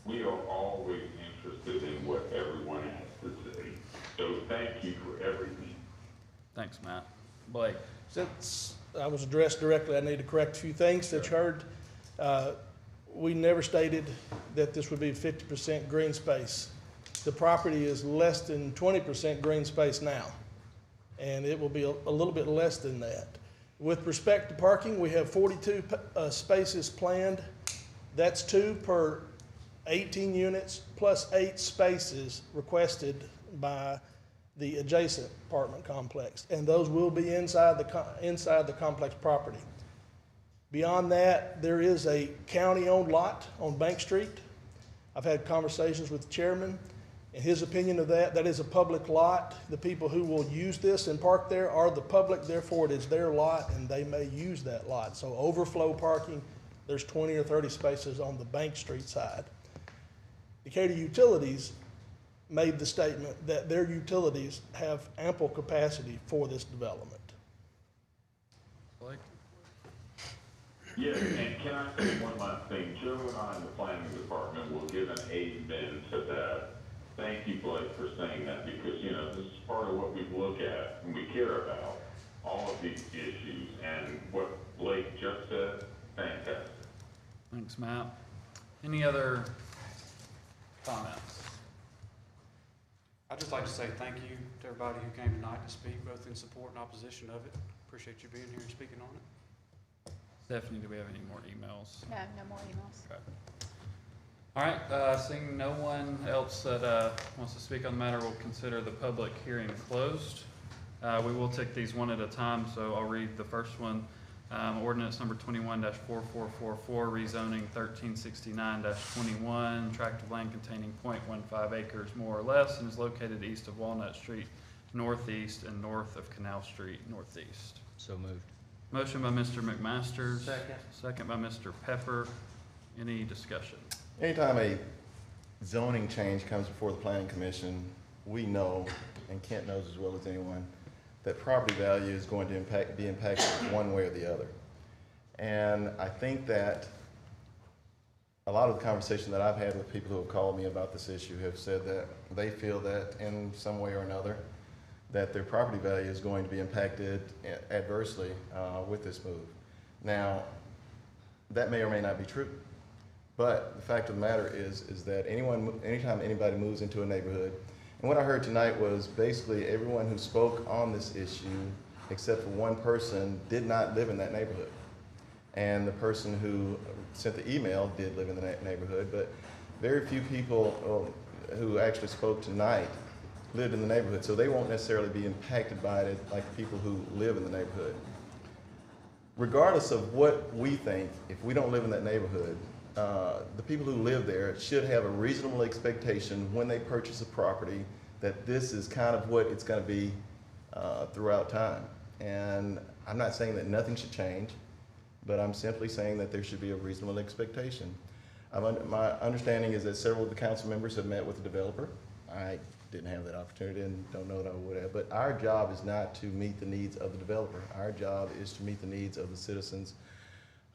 Speaker 3: We are always interested in what everyone has to say. So thank you for everything.
Speaker 1: Thanks, Matt. Blake.
Speaker 16: Since I was addressed directly, I need to correct a few things that you heard. We never stated that this would be 50% green space. The property is less than 20% green space now, and it will be a little bit less than that. With respect to parking, we have 42 spaces planned. That's 2 per 18 units plus 8 spaces requested by the adjacent apartment complex, and those will be inside the complex property. Beyond that, there is a county-owned lot on Bank Street. I've had conversations with the chairman, and his opinion of that is a public lot. The people who will use this and park there are the public, therefore it is their lot, and they may use that lot. So overflow parking, there's 20 or 30 spaces on the Bank Street side. Decatur Utilities made the statement that their utilities have ample capacity for this development.
Speaker 1: Blake?
Speaker 3: Yeah, and can I say one last thing? Joe and I in the planning department will give an amen to that. Thank you, Blake, for saying that, because, you know, this is part of what we look at and we care about, all of these issues, and what Blake just said, fantastic.
Speaker 1: Thanks, Matt. Any other comments?
Speaker 10: I'd just like to say thank you to everybody who came tonight to speak, both in support and opposition of it. Appreciate you being here and speaking on it.
Speaker 1: Stephanie, do we have any more emails?
Speaker 9: No, no more emails.
Speaker 1: Okay. All right, seeing no one else that wants to speak on the matter, we'll consider the public hearing closed. We will take these one at a time, so I'll read the first one. Ordinance number 21-4444, rezoning 1369-21, tract of land containing 0.15 acres more or less, and is located east of Walnut Street, northeast, and north of Canal Street, northeast.
Speaker 11: So moved.
Speaker 1: Motion by Mr. McMasters.
Speaker 11: Second.
Speaker 1: Second by Mr. Pepper. Any discussion?
Speaker 11: Anytime a zoning change comes before the planning commission, we know, and Kent knows as well as anyone, that property value is going to be impacted one way or the other. And I think that a lot of the conversation that I've had with people who have called me about this issue have said that they feel that in some way or another, that their property value is going to be impacted adversely with this move. Now, that may or may not be true, but the fact of the matter is that anytime anybody moves into a neighborhood, and what I heard tonight was basically everyone who spoke on this issue, except for one person, did not live in that neighborhood. And the person who sent the email did live in the neighborhood, but very few people who actually spoke tonight lived in the neighborhood, so they won't necessarily be impacted by it like people who live in the neighborhood. Regardless of what we think, if we don't live in that neighborhood, the people who live there should have a reasonable expectation when they purchase a property that this is kind of what it's going to be throughout time. And I'm not saying that nothing should change, but I'm simply saying that there should be a reasonable expectation. My understanding is that several of the council members have met with the developer. I didn't have that opportunity and don't know that I would have, but our job is not to meet the needs of the developer. Our job is to meet the needs of the citizens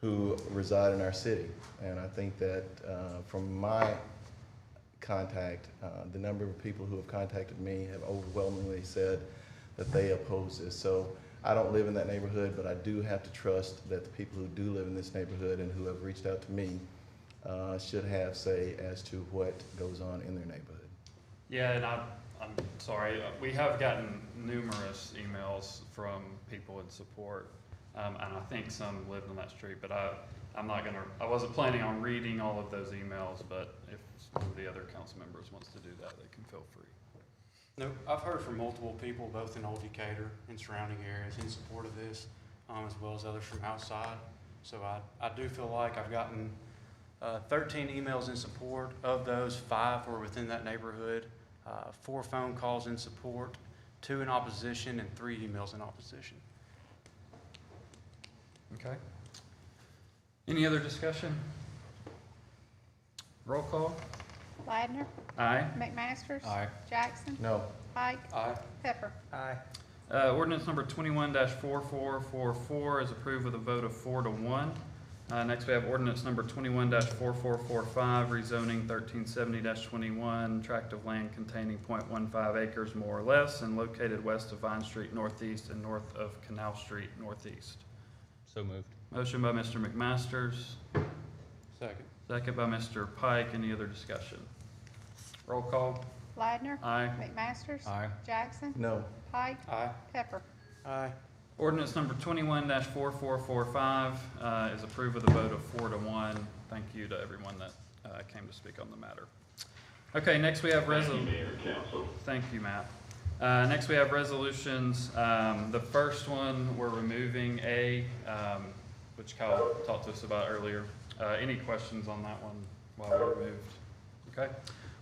Speaker 11: who reside in our city. And I think that from my contact, the number of people who have contacted me have overwhelmingly said that they oppose this. So I don't live in that neighborhood, but I do have to trust that the people who do live in this neighborhood and who have reached out to me should have say as to what goes on in their neighborhood.
Speaker 1: Yeah, and I'm sorry, we have gotten numerous emails from people in support, and I think some lived on that street, but I wasn't planning on reading all of those emails, but if some of the other council members wants to do that, they can feel free.
Speaker 10: No, I've heard from multiple people, both in Old Decatur and surrounding areas, in support of this, as well as others from outside. So I do feel like I've gotten 13 emails in support. Of those, 5 were within that neighborhood, 4 phone calls in support, 2 in opposition, and 3 emails in opposition.
Speaker 1: Okay. Any other discussion? Roll call.
Speaker 9: Ladner.
Speaker 1: Aye.
Speaker 9: McMasters.
Speaker 11: Aye.
Speaker 9: Jackson.
Speaker 11: No.
Speaker 9: Pike.
Speaker 10: Aye.
Speaker 9: Pepper.
Speaker 11: Aye.
Speaker 1: Ordinance number 21-4444 is approved with a vote of 4 to 1. Next we have ordinance number 21-4445, rezoning 1370-21, tract of land containing 0.15 acres more or less and located west of Vine Street northeast and north of Canal Street northeast.
Speaker 11: So moved.
Speaker 1: Motion by Mr. McMasters.
Speaker 10: Second.
Speaker 1: Second by Mr. Pike. Any other discussion? Roll call.
Speaker 9: Ladner.
Speaker 1: Aye.
Speaker 9: McMasters.
Speaker 11: Aye.
Speaker 9: Jackson.
Speaker 11: No.
Speaker 9: Pike.
Speaker 10: Aye.
Speaker 9: Pepper.
Speaker 10: Aye.
Speaker 1: Ordinance number 21-4445 is approved with a vote of 4-1. Thank you to everyone that came to speak on the matter. Okay, next we have Thank you, Matt. Next we have resolutions. The first one, we're removing A, which Kyle talked to us about earlier. Any questions on that one while we're removed? Okay.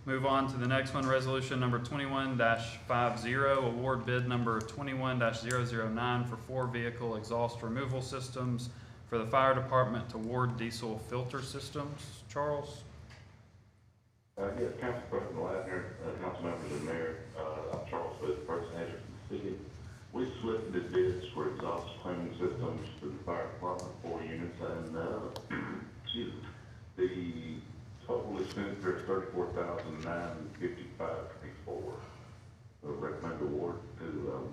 Speaker 1: Move on to the next one, resolution number 21-50, award bid number 21-009 for 4 vehicle exhaust removal systems for the fire department to Ward diesel filter systems. Charles?
Speaker 3: Yes, Council President Ladner, council members and mayor, I'm Charles Booth, first manager from the city. We solicited bids for exhaust cleaning systems for the fire department, 4 units, and, excuse me, the total expenditure is $34,955.24. Recommend award to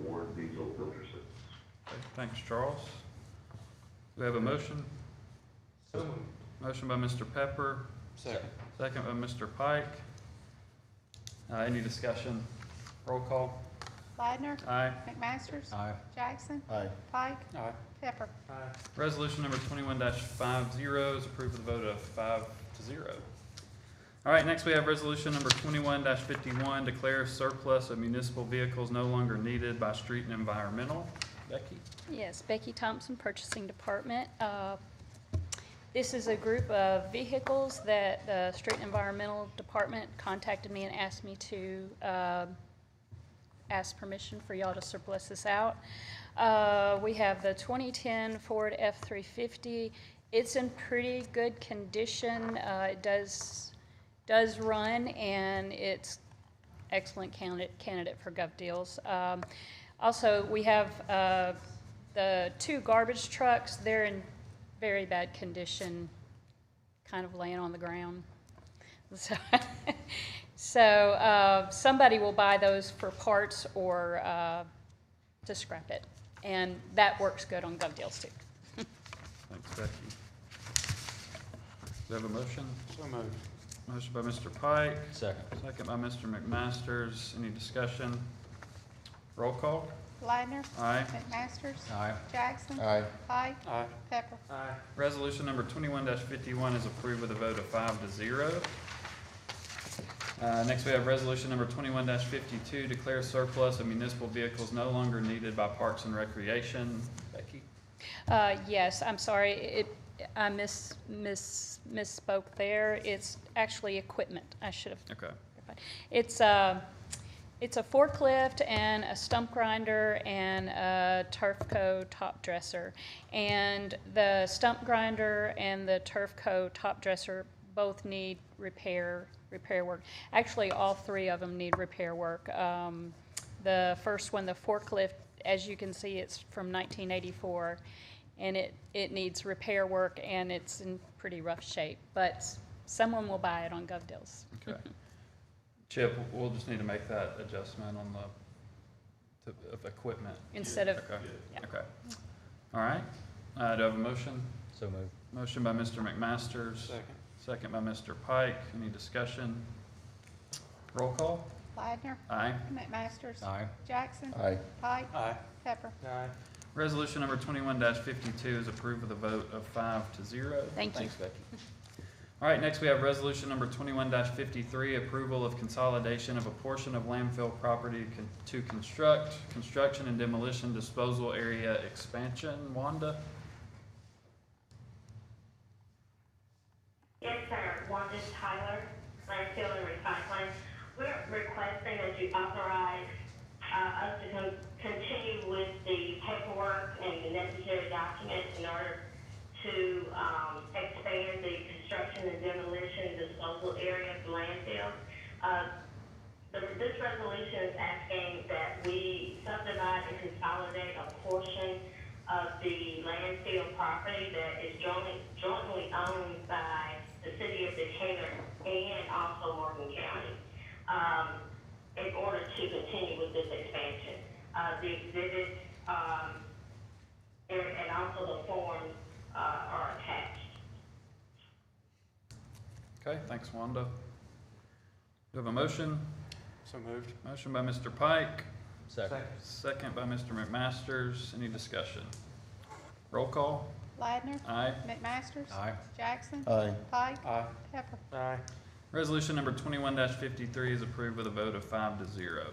Speaker 3: Ward diesel filter systems.
Speaker 1: Okay, thanks, Charles. Do we have a motion? Motion by Mr. Pepper.
Speaker 10: Second.
Speaker 1: Second by Mr. Pike. Any discussion? Roll call.
Speaker 9: Leidner.
Speaker 1: Aye.
Speaker 9: McMasters.
Speaker 8: Aye.
Speaker 9: Jackson.
Speaker 11: Aye.
Speaker 9: Pike.
Speaker 10: Aye.
Speaker 9: Pepper.
Speaker 1: Resolution number 21-50 is approved with a vote of 5-0. All right, next we have resolution number 21-51, declare surplus of municipal vehicles no longer needed by Street and Environmental. Becky?
Speaker 20: Yes, Becky Thompson, Purchasing Department. This is a group of vehicles that the Street and Environmental Department contacted me and asked me to ask permission for y'all to surplus this out. We have the 2010 Ford F-350. It's in pretty good condition. It does run, and it's excellent candidate for Gov Deals. Also, we have the 2 garbage trucks. They're in very bad condition, kind of laying on the ground. So somebody will buy those for parts or to scrap it, and that works good on Gov Deals too.
Speaker 1: Thanks, Becky. Do we have a motion?
Speaker 10: So moved.
Speaker 1: Motion by Mr. Pike.
Speaker 8: Second.
Speaker 1: Second by Mr. McMasters. Any discussion? Roll call.
Speaker 9: Leidner.
Speaker 1: Aye.
Speaker 9: McMasters.
Speaker 8: Aye.
Speaker 9: Jackson.
Speaker 11: Aye.
Speaker 9: Pike.
Speaker 10: Aye.
Speaker 9: Pepper.
Speaker 1: Resolution number 21-51 is approved with a vote of 5-0. Next we have resolution number 21-52, declare surplus of municipal vehicles no longer needed by Parks and Recreation. Becky?
Speaker 20: Yes, I'm sorry, I misspoke there. It's actually equipment. I should have.
Speaker 1: Okay.
Speaker 20: It's a forklift and a stump grinder and a Turfco top dresser. And the stump grinder and the Turfco top dresser both need repair work. Actually, all 3 of them need repair work. The first one, the forklift, as you can see, it's from 1984, and it needs repair work, and it's in pretty rough shape. But someone will buy it on Gov Deals.
Speaker 1: Okay. Chip, we'll just need to make that adjustment on of equipment.
Speaker 20: Instead of,
Speaker 1: Okay.
Speaker 20: yeah.
Speaker 1: Okay. All right. Do I have a motion?
Speaker 8: So moved.
Speaker 1: Motion by Mr. McMasters.
Speaker 10: Second.
Speaker 1: Second by Mr. Pike. Any discussion? Roll call.
Speaker 9: Leidner.
Speaker 1: Aye.
Speaker 9: McMasters.
Speaker 8: Aye.
Speaker 9: Jackson.
Speaker 11: Aye.
Speaker 9: Pike.
Speaker 10: Aye.
Speaker 9: Pepper.
Speaker 10: Aye.
Speaker 1: Resolution number 21-52 is approved with a vote of 5-0.
Speaker 20: Thank you.
Speaker 1: Thanks, Becky. All right, next we have resolution number 21-53, approval of consolidation of a portion of landfill property to construction and demolition disposal area expansion. Wanda?
Speaker 5: Yes, sir. Wanda Tyler, landfill and recycling. We're requesting that you authorize us to continue with the paperwork and the necessary documents in order to expand the construction and demolition disposal area of the landfill. This resolution is asking that we subdivide and consolidate a portion of the landfill property that is jointly owned by the city of Decatur and also Morgan County, in order to continue with this expansion. The exhibits and also the forms are attached.
Speaker 1: Okay, thanks, Wanda. Do we have a motion?
Speaker 10: So moved.
Speaker 1: Motion by Mr. Pike, Second by Mr. McMasters. Any discussion? Roll call.
Speaker 9: Ladner.
Speaker 1: Aye.
Speaker 9: McMasters.
Speaker 1: Aye.
Speaker 9: Jackson.
Speaker 11: Aye.
Speaker 9: Pike.
Speaker 10: Aye.
Speaker 9: Pepper.
Speaker 10: Aye.
Speaker 1: Resolution number 21-53 is approved with a vote of 5-0.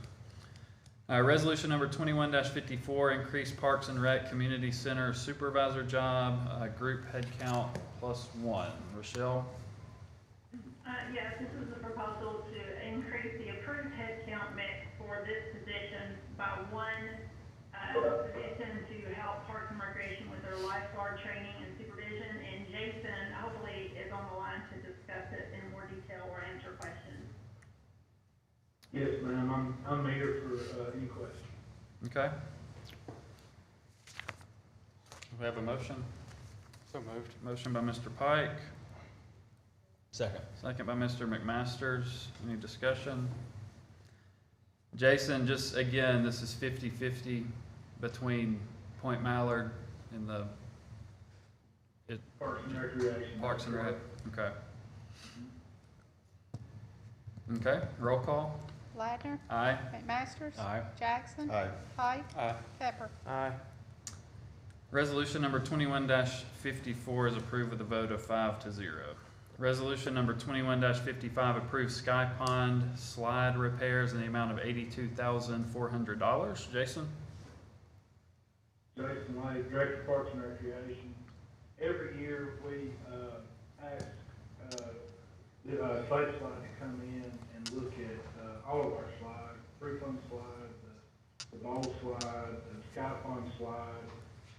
Speaker 1: Resolution number 21-54, increase Parks and Rec Community Center supervisor job, group headcount +1. Rochelle?
Speaker 5: Yes, this is a proposal to increase the approved headcount mix for this position by one position to help Parks and Recreation with their lifeguard training and supervision. And Jason hopefully is on the line to discuss it in more detail or answer questions.
Speaker 7: Yes, ma'am, I'm here for any questions.
Speaker 1: Okay. We have a motion.
Speaker 10: So moved.
Speaker 1: Motion by Mr. Pike,
Speaker 7: Second.
Speaker 1: second by Mr. McMasters. Any discussion? Jason, just again, this is 50-50 between Point Mallard and the
Speaker 7: Parks and Recreation.
Speaker 1: Parks and Rec. Okay. Okay, roll call.
Speaker 9: Ladner.
Speaker 1: Aye.
Speaker 9: McMasters.
Speaker 1: Aye.
Speaker 9: Jackson.
Speaker 11: Aye.
Speaker 9: Pike.
Speaker 10: Aye.
Speaker 9: Pepper.
Speaker 10: Aye.
Speaker 1: Resolution number 21-54 is approved with a vote of 5-0. Resolution number 21-55 approves Sky Pond slide repairs in the amount of $82,400. Jason?
Speaker 7: Jason Lay, Director of Parks and Recreation. Every year, we ask the site slide to come in and look at all of our slides, three-fun slide, the bowl slide, the Sky Pond slide.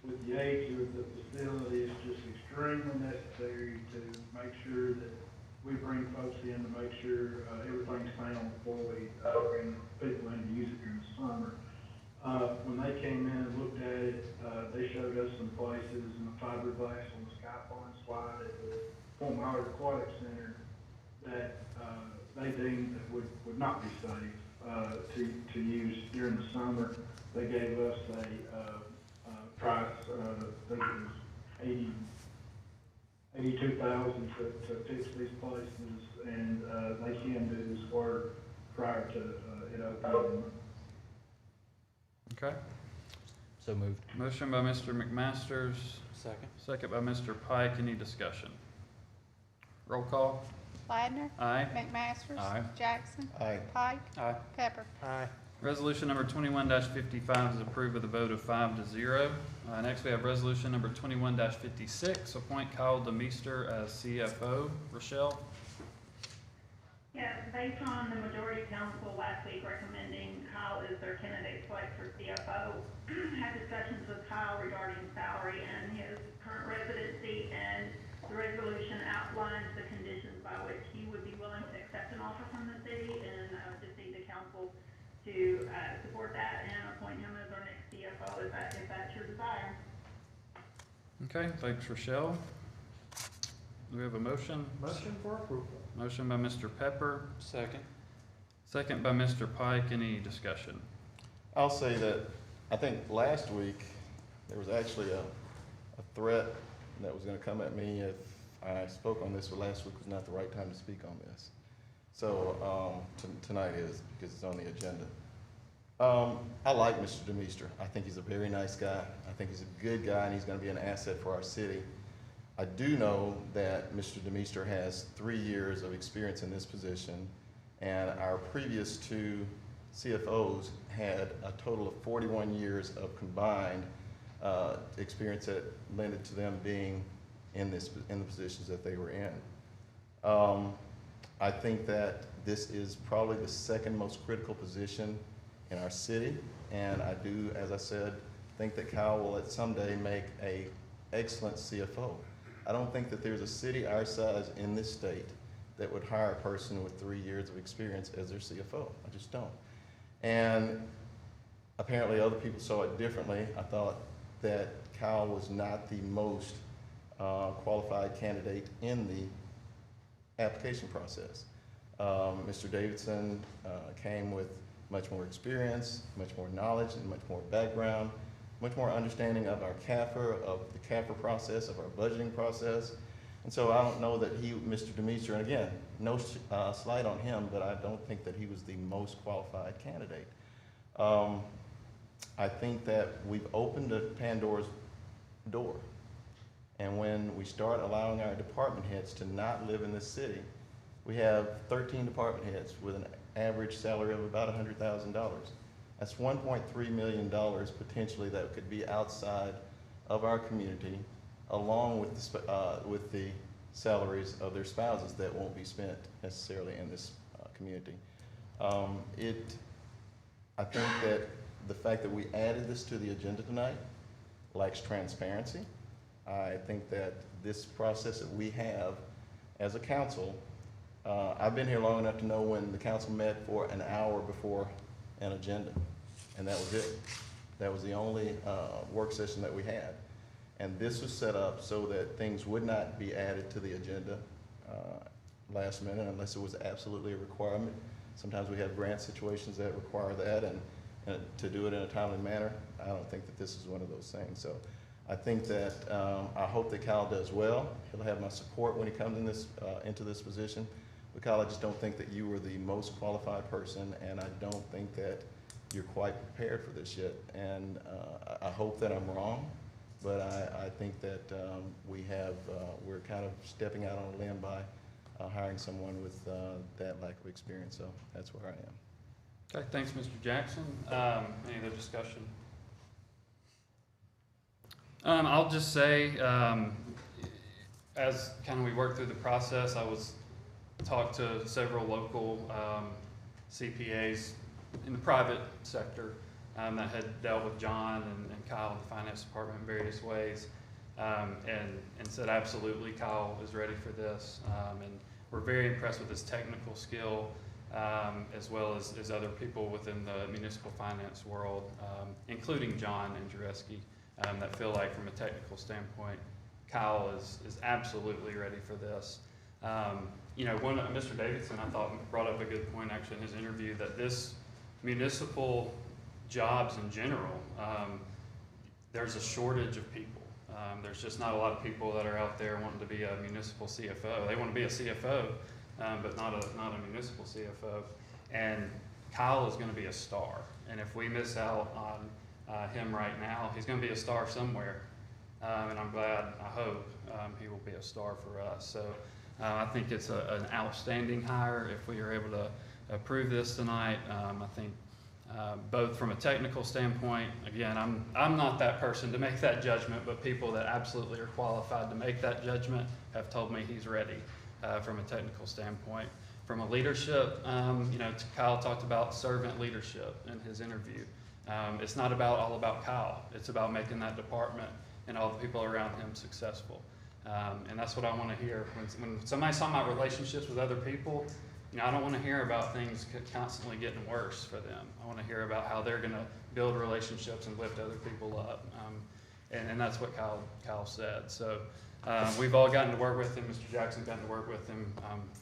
Speaker 7: With the age of the facility, it's just extremely necessary to make sure that we bring folks in to make sure everything's sound before we bring people in to use it during the summer. When they came in and looked at it, they showed us some places in the fiberglass on the Sky Pond slide at the Point Mallard Aquatic Center that they deemed that would not be safe to use during the summer. They gave us a price, I think it was $82,000 to fix these places, and they can do this work prior to it opening.
Speaker 1: Okay.
Speaker 7: So moved.
Speaker 1: Motion by Mr. McMasters,
Speaker 10: Second.
Speaker 1: second by Mr. Pike. Any discussion? Roll call.
Speaker 9: Ladner.
Speaker 1: Aye.
Speaker 9: McMasters.
Speaker 1: Aye.
Speaker 9: Jackson.
Speaker 11: Aye.
Speaker 9: Pike.
Speaker 10: Aye.
Speaker 9: Pepper.
Speaker 10: Aye.
Speaker 1: Resolution number 21-55 is approved with a vote of 5-0. Next, we have resolution number 21-56, appoint Kyle DeMeester as CFO. Rochelle?
Speaker 5: Yeah, based on the majority council last week recommending Kyle as their candidate select for CFO, had discussions with Kyle regarding salary and his current residency, and the resolution outlines the conditions by which he would be willing to accept an offer from the city, and just need the council to support that and appoint him as our next CFO if that's your desire.
Speaker 1: Okay, thanks, Rochelle. Do we have a motion?
Speaker 7: Motion for approval.
Speaker 1: Motion by Mr. Pepper,
Speaker 10: Second.
Speaker 1: second by Mr. Pike. Any discussion?
Speaker 11: I'll say that I think last week, there was actually a threat that was gonna come at me if I spoke on this, but last week was not the right time to speak on this. So, tonight is, because it's on the agenda. I like Mr. DeMeester. I think he's a very nice guy. I think he's a good guy, and he's gonna be an asset for our city. I do know that Mr. DeMeester has 3 years of experience in this position, and our previous two CFOs had a total of 41 years of combined experience that lended to them being in the positions that they were in. I think that this is probably the second most critical position in our city, and I do, as I said, think that Kyle will at someday make an excellent CFO. I don't think that there's a city our size in this state that would hire a person with 3 years of experience as their CFO. I just don't. And apparently other people saw it differently. I thought that Kyle was not the most qualified candidate in the application process. Mr. Davidson came with much more experience, much more knowledge, and much more background, much more understanding of our CAFR, of the CAFR process, of our budgeting process. And so I don't know that Mr. DeMeester, and again, no slight on him, but I don't think that he was the most qualified candidate. I think that we've opened a Pandora's door. And when we start allowing our department heads to not live in this city, we have 13 department heads with an average salary of about $100,000. That's $1.3 million potentially that could be outside of our community, along with the salaries of their spouses that won't be spent necessarily in this community. I think that the fact that we added this to the agenda tonight lacks transparency. I think that this process that we have as a council, I've been here long enough to know when the council met for an hour before an agenda, and that was it. That was the only work session that we had. And this was set up so that things would not be added to the agenda last minute unless it was absolutely a requirement. Sometimes we have grant situations that require that, and to do it in a timely manner, I don't think that this is one of those things. So I think that, I hope that Kyle does well. He'll have my support when he comes in into this position. But Kyle, I just don't think that you were the most qualified person, and I don't think that you're quite prepared for this yet. And I hope that I'm wrong, but I think that we're kind of stepping out on a limb by hiring someone with that lack of experience. So that's where I am.
Speaker 1: Okay, thanks, Mr. Jackson. Any other discussion? I'll just say, as kind of we worked through the process, talked to several local CPAs in the private sector that had dealt with John and Kyle in the finance department in various ways, and said absolutely Kyle is ready for this, and we're very impressed with his technical skill, as well as other people within the municipal finance world, including John Andrzejewski, that feel like from a technical standpoint, Kyle is absolutely ready for this. Mr. Davidson, I thought, brought up a good point actually in his interview, that this municipal jobs in general, there's a shortage of people. There's just not a lot of people that are out there wanting to be a municipal CFO. They want to be a CFO, but not a municipal CFO. And Kyle is going to be a star. And if we miss out on him right now, he's going to be a star somewhere. And I'm glad, I hope, he will be a star for us. So I think it's an outstanding hire if we are able to approve this tonight. I think both from a technical standpoint, again, I'm not that person to make that judgment, but people that absolutely are qualified to make that judgment have told me he's ready from a technical standpoint. From a leadership, Kyle talked about servant leadership in his interview. It's not all about Kyle. It's about making that department and all the people around him successful. And that's what I want to hear. When somebody's talking about relationships with other people, I don't want to hear about things constantly getting worse for them. I want to hear about how they're going to build relationships and lift other people up. And that's what Kyle said. So we've all gotten to work with him. Mr. Jackson's gotten to work with him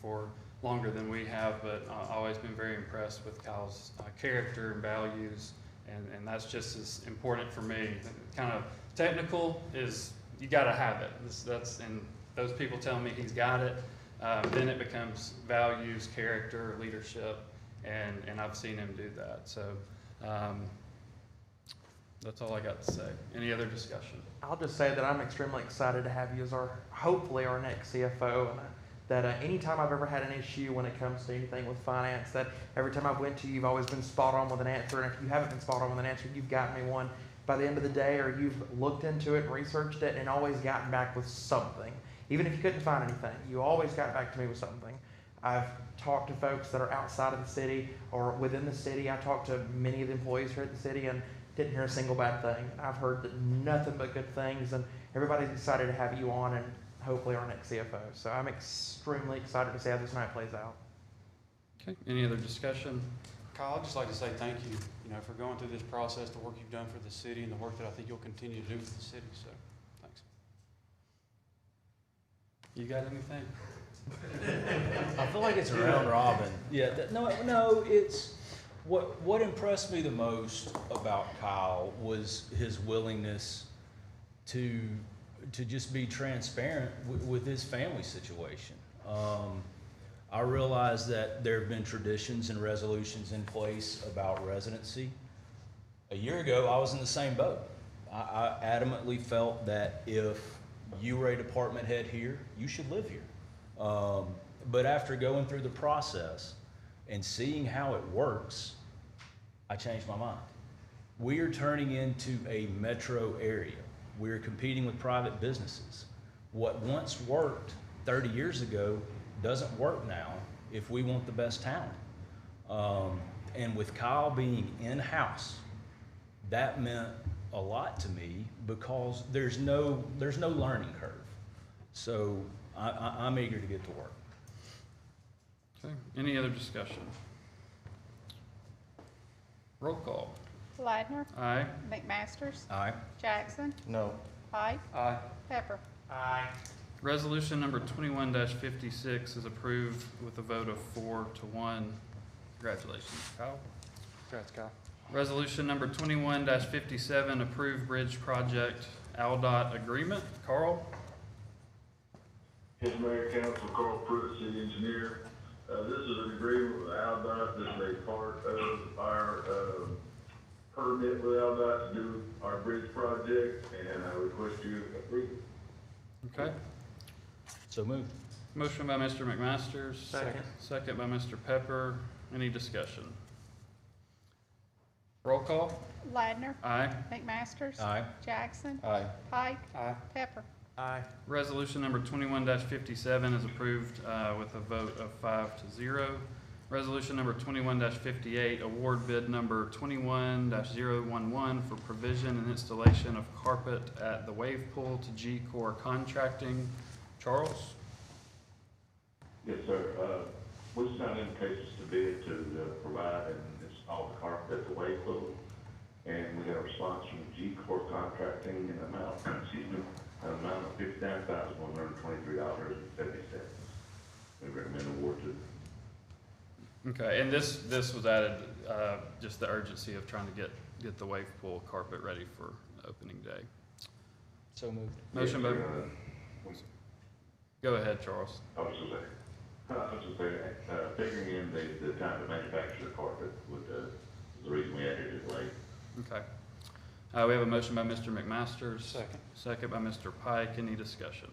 Speaker 1: for longer than we have, but I've always been very impressed with Kyle's character and values. And that's just as important for me. Kind of technical is, you got to have it. And those people tell me he's got it. Then it becomes values, character, leadership, and I've seen him do that. So that's all I got to say. Any other discussion?
Speaker 21: I'll just say that I'm extremely excited to have you as hopefully our next CFO, and that anytime I've ever had an issue when it comes to anything with finance, that every time I've went to you, you've always been spot on with an answer, and if you haven't been spot on with an answer, you've gotten me one by the end of the day, or you've looked into it and researched it and always gotten back with something. Even if you couldn't find anything, you always got back to me with something. I've talked to folks that are outside of the city or within the city. I talked to many of the employees here at the city and didn't hear a single bad thing. I've heard nothing but good things, and everybody's excited to have you on and hopefully our next CFO. So I'm extremely excited to see how this night plays out.
Speaker 1: Okay, any other discussion?
Speaker 10: Kyle, I'd just like to say thank you, for going through this process, the work you've done for the city, and the work that I think you'll continue to do for the city. So, thanks.
Speaker 1: You got anything?
Speaker 22: I feel like it's a round robin. Yeah, no, it's what impressed me the most about Kyle was his willingness to just be transparent with his family situation. I realize that there have been traditions and resolutions in place about residency A year ago, I was in the same boat. I adamantly felt that if you were a department head here, you should live here. But after going through the process and seeing how it works, I changed my mind. We are turning into a metro area. We're competing with private businesses. What once worked 30 years ago doesn't work now if we want the best talent. And with Kyle being in-house, that meant a lot to me because there's no learning curve. So I'm eager to get to work.
Speaker 1: Okay, any other discussion? Roll call.
Speaker 9: Ladner.
Speaker 1: Aye.
Speaker 9: McMasters.
Speaker 22: Aye.
Speaker 9: Jackson.
Speaker 11: No.
Speaker 9: Pike.
Speaker 1: Aye.
Speaker 9: Pepper.
Speaker 21: Aye.
Speaker 1: Resolution number 21-56 is approved with a vote of 4-1. Congratulations, Kyle.
Speaker 10: Congrats, Kyle.
Speaker 1: Resolution number 21-57, approved bridge project AlDOT agreement. Carl?
Speaker 3: Yes, Mayor, Council, Carl Pruitt, City Engineer. This is an agreement with AlDOT. This is a part of our permit with AlDOT to do our bridge project, and I request you approve it.
Speaker 1: Okay.
Speaker 22: So moved.
Speaker 1: Motion by Mr. McMasters.
Speaker 21: Second.
Speaker 1: Second by Mr. Pepper. Any discussion? Roll call.
Speaker 9: Ladner.
Speaker 1: Aye.
Speaker 9: McMasters.
Speaker 22: Aye.
Speaker 9: Jackson.
Speaker 11: Aye.
Speaker 9: Pike.
Speaker 10: Aye.
Speaker 9: Pepper.
Speaker 21: Aye.
Speaker 1: Resolution number 21-57 is approved with a vote of 5-0. Resolution number 21-58, award bid number 21-011 for provision and installation of carpet at the wave pool to G-Core Contracting. Charles?
Speaker 3: Yes, sir. We sent invitations to bid to provide and install the carpet at the wave pool. And we got a response from G-Core Contracting in the amount, an amount of $59,123.70. We recommend award to.
Speaker 1: Okay, and this was added, just the urgency of trying to get the wave pool carpet ready for opening day.
Speaker 22: So moved.
Speaker 1: Motion by, go ahead, Charles.
Speaker 3: I was just saying, figuring in the time to manufacture the carpet was the reason we added it late.
Speaker 1: Okay. We have a motion by Mr. McMasters.
Speaker 10: Second.
Speaker 1: Second by Mr. Pike. Any discussion?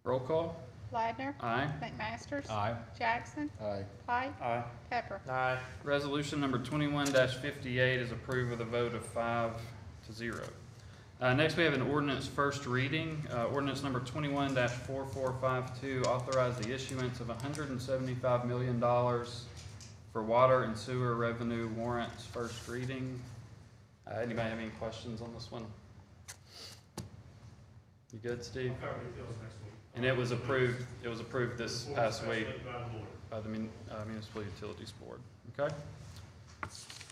Speaker 1: Roll call.
Speaker 9: Ladner.
Speaker 1: Aye.
Speaker 9: McMasters.
Speaker 22: Aye.
Speaker 9: Jackson.
Speaker 11: Aye.
Speaker 9: Pike.
Speaker 10: Aye.
Speaker 9: Pepper.
Speaker 21: Aye.
Speaker 1: Resolution number 21-58 is approved with a vote of 5-0. Next, we have an ordinance first reading. Ordinance number 21-4452, authorize the issuance of $175 million for water and sewer revenue warrants, first reading. Anybody have any questions on this one? You good, Steve? And it was approved this past week by the Municipal Utilities Board, okay?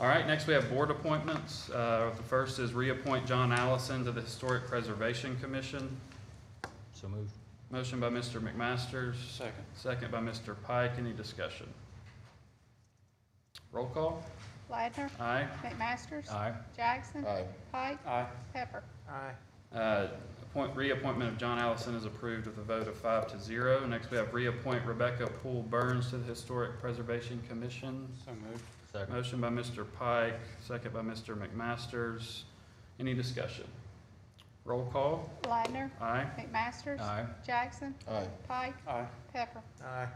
Speaker 1: All right, next we have board appointments. The first is reappoint John Allison to the Historic Preservation Commission.
Speaker 22: So moved.
Speaker 1: Motion by Mr. McMasters.
Speaker 10: Second.
Speaker 1: Second by Mr. Pike. Any discussion? Roll call.
Speaker 9: Ladner.
Speaker 1: Aye.
Speaker 9: McMasters.
Speaker 22: Aye.
Speaker 9: Jackson.
Speaker 11: Aye.
Speaker 9: Pike.
Speaker 10: Aye.
Speaker 9: Pepper.
Speaker 21: Aye.
Speaker 1: Reappointment of John Allison is approved with a vote of 5-0. Next, we have reappoint Rebecca Poole Burns to the Historic Preservation Commission.
Speaker 10: So moved.
Speaker 22: Second.
Speaker 1: Motion by Mr. Pike, second by Mr. McMasters. Any discussion? Roll call.
Speaker 9: Ladner.
Speaker 1: Aye.
Speaker 9: McMasters.
Speaker 22: Aye.
Speaker 9: Jackson.
Speaker 11: Aye.
Speaker 9: Pike.
Speaker 10: Aye.
Speaker 9: Pepper.
Speaker 21: Aye.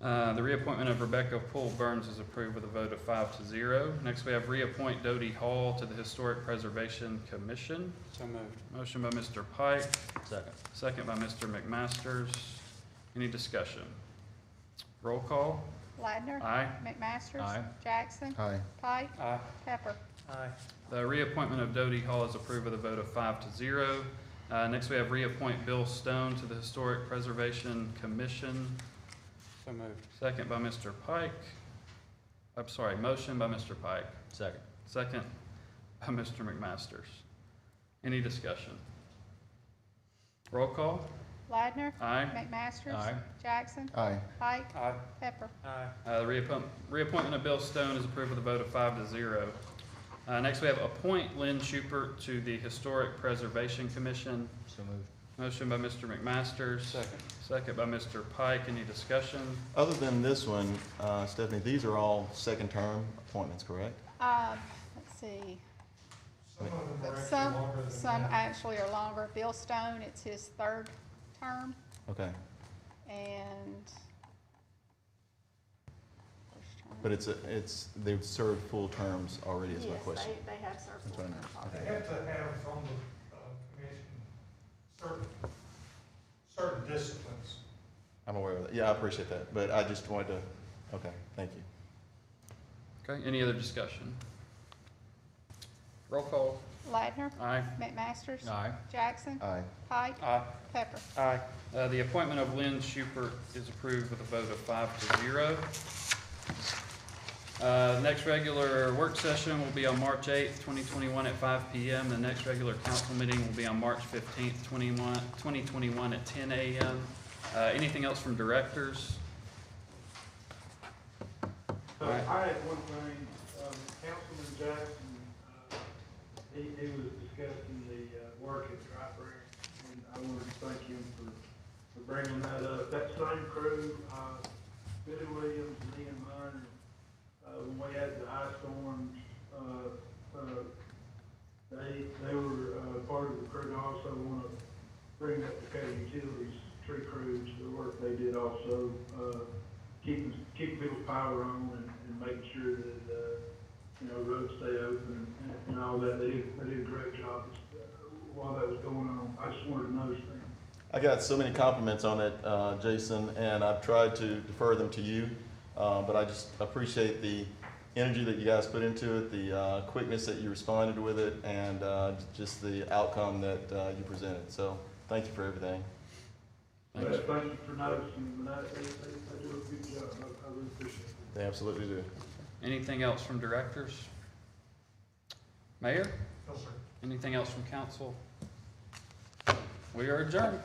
Speaker 1: The reappointment of Rebecca Poole Burns is approved with a vote of 5-0. Next, we have reappoint Dodie Hall to the Historic Preservation Commission.
Speaker 10: So moved.
Speaker 1: Motion by Mr. Pike,
Speaker 22: Second.
Speaker 1: second by Mr. McMasters. Any discussion? Roll call.
Speaker 9: Ladner.
Speaker 1: Aye.
Speaker 9: McMasters.
Speaker 22: Aye.
Speaker 9: Jackson.
Speaker 11: Aye.
Speaker 9: Pike.
Speaker 10: Aye.
Speaker 9: Pepper.
Speaker 21: Aye.
Speaker 1: The reappointment of Dodie Hall is approved with a vote of 5-0. Next, we have reappoint Bill Stone to the Historic Preservation Commission.
Speaker 10: So moved.
Speaker 1: Second by Mr. Pike. I'm sorry, motion by Mr. Pike.
Speaker 22: Second.
Speaker 1: Second by Mr. McMasters. Any discussion? Roll call.
Speaker 9: Ladner.
Speaker 1: Aye.
Speaker 9: McMasters.
Speaker 22: Aye.
Speaker 9: Jackson.
Speaker 11: Aye.
Speaker 9: Pike.
Speaker 10: Aye.
Speaker 9: Pepper.
Speaker 21: Aye.
Speaker 1: The reappointment of Bill Stone is approved with a vote of 5-0. Next, we have appoint Lynn Schubert to the Historic Preservation Commission.
Speaker 22: So moved.
Speaker 1: Motion by Mr. McMasters.
Speaker 10: Second.
Speaker 1: Second by Mr. Pike. Any discussion?
Speaker 11: Other than this one, Stephanie, these are all second term appointments, correct?
Speaker 9: Let's see.
Speaker 2: Some of them are actually
Speaker 9: Some,
Speaker 2: longer than
Speaker 9: some
Speaker 2: that.
Speaker 9: actually are longer. Bill Stone, it's his third term,
Speaker 11: Okay,
Speaker 9: and.
Speaker 11: but they've served full terms already is my
Speaker 9: Yes,
Speaker 11: question.
Speaker 9: they have served
Speaker 11: That's
Speaker 9: full
Speaker 11: what I
Speaker 9: terms
Speaker 11: know.
Speaker 9: already.
Speaker 2: They have to have on the commission certain disciplines.
Speaker 11: I'm aware of that. Yeah, I appreciate that, but I just wanted to, okay, thank you.
Speaker 1: Okay, any other discussion? Roll call.
Speaker 9: Ladner.
Speaker 1: Aye.
Speaker 9: McMasters.
Speaker 22: Aye.
Speaker 9: Jackson.
Speaker 11: Aye.
Speaker 9: Pike.
Speaker 1: Aye.
Speaker 9: Pepper.
Speaker 10: Aye.
Speaker 1: The appointment of Lynn Schubert is approved with a vote of 5-0. Next regular work session will be on March 8th, 2021 at 5 p.m. The next regular council meeting will be on March 15th, 2021 at 10 a.m. Anything else from directors?
Speaker 7: I had one thing, Councilman Jackson, he was discussing the work at Tri-Brand, and I wanted to thank him for bringing that up. That same crew, Billy Williams and Ian Minor, when we had the ice storms, they were part of the crew. I also want to bring up the Decatur Utilities tree crews, the work they did also, keeping people's power on and making sure that, roads stay open and all that. They did a great job while that was going on. I just wanted to know things.
Speaker 11: I got so many compliments on it, Jason, and I've tried to defer them to you, but I just appreciate the energy that you guys put into it, the quickness that you responded with it, and just the outcome that you presented. So thank you for everything.
Speaker 7: Thank you for noticing. They do a good job. I really appreciate it.
Speaker 11: They absolutely do.
Speaker 1: Anything else from directors? Mayor?
Speaker 2: No, sir.
Speaker 1: Anything else from council? We are adjourned.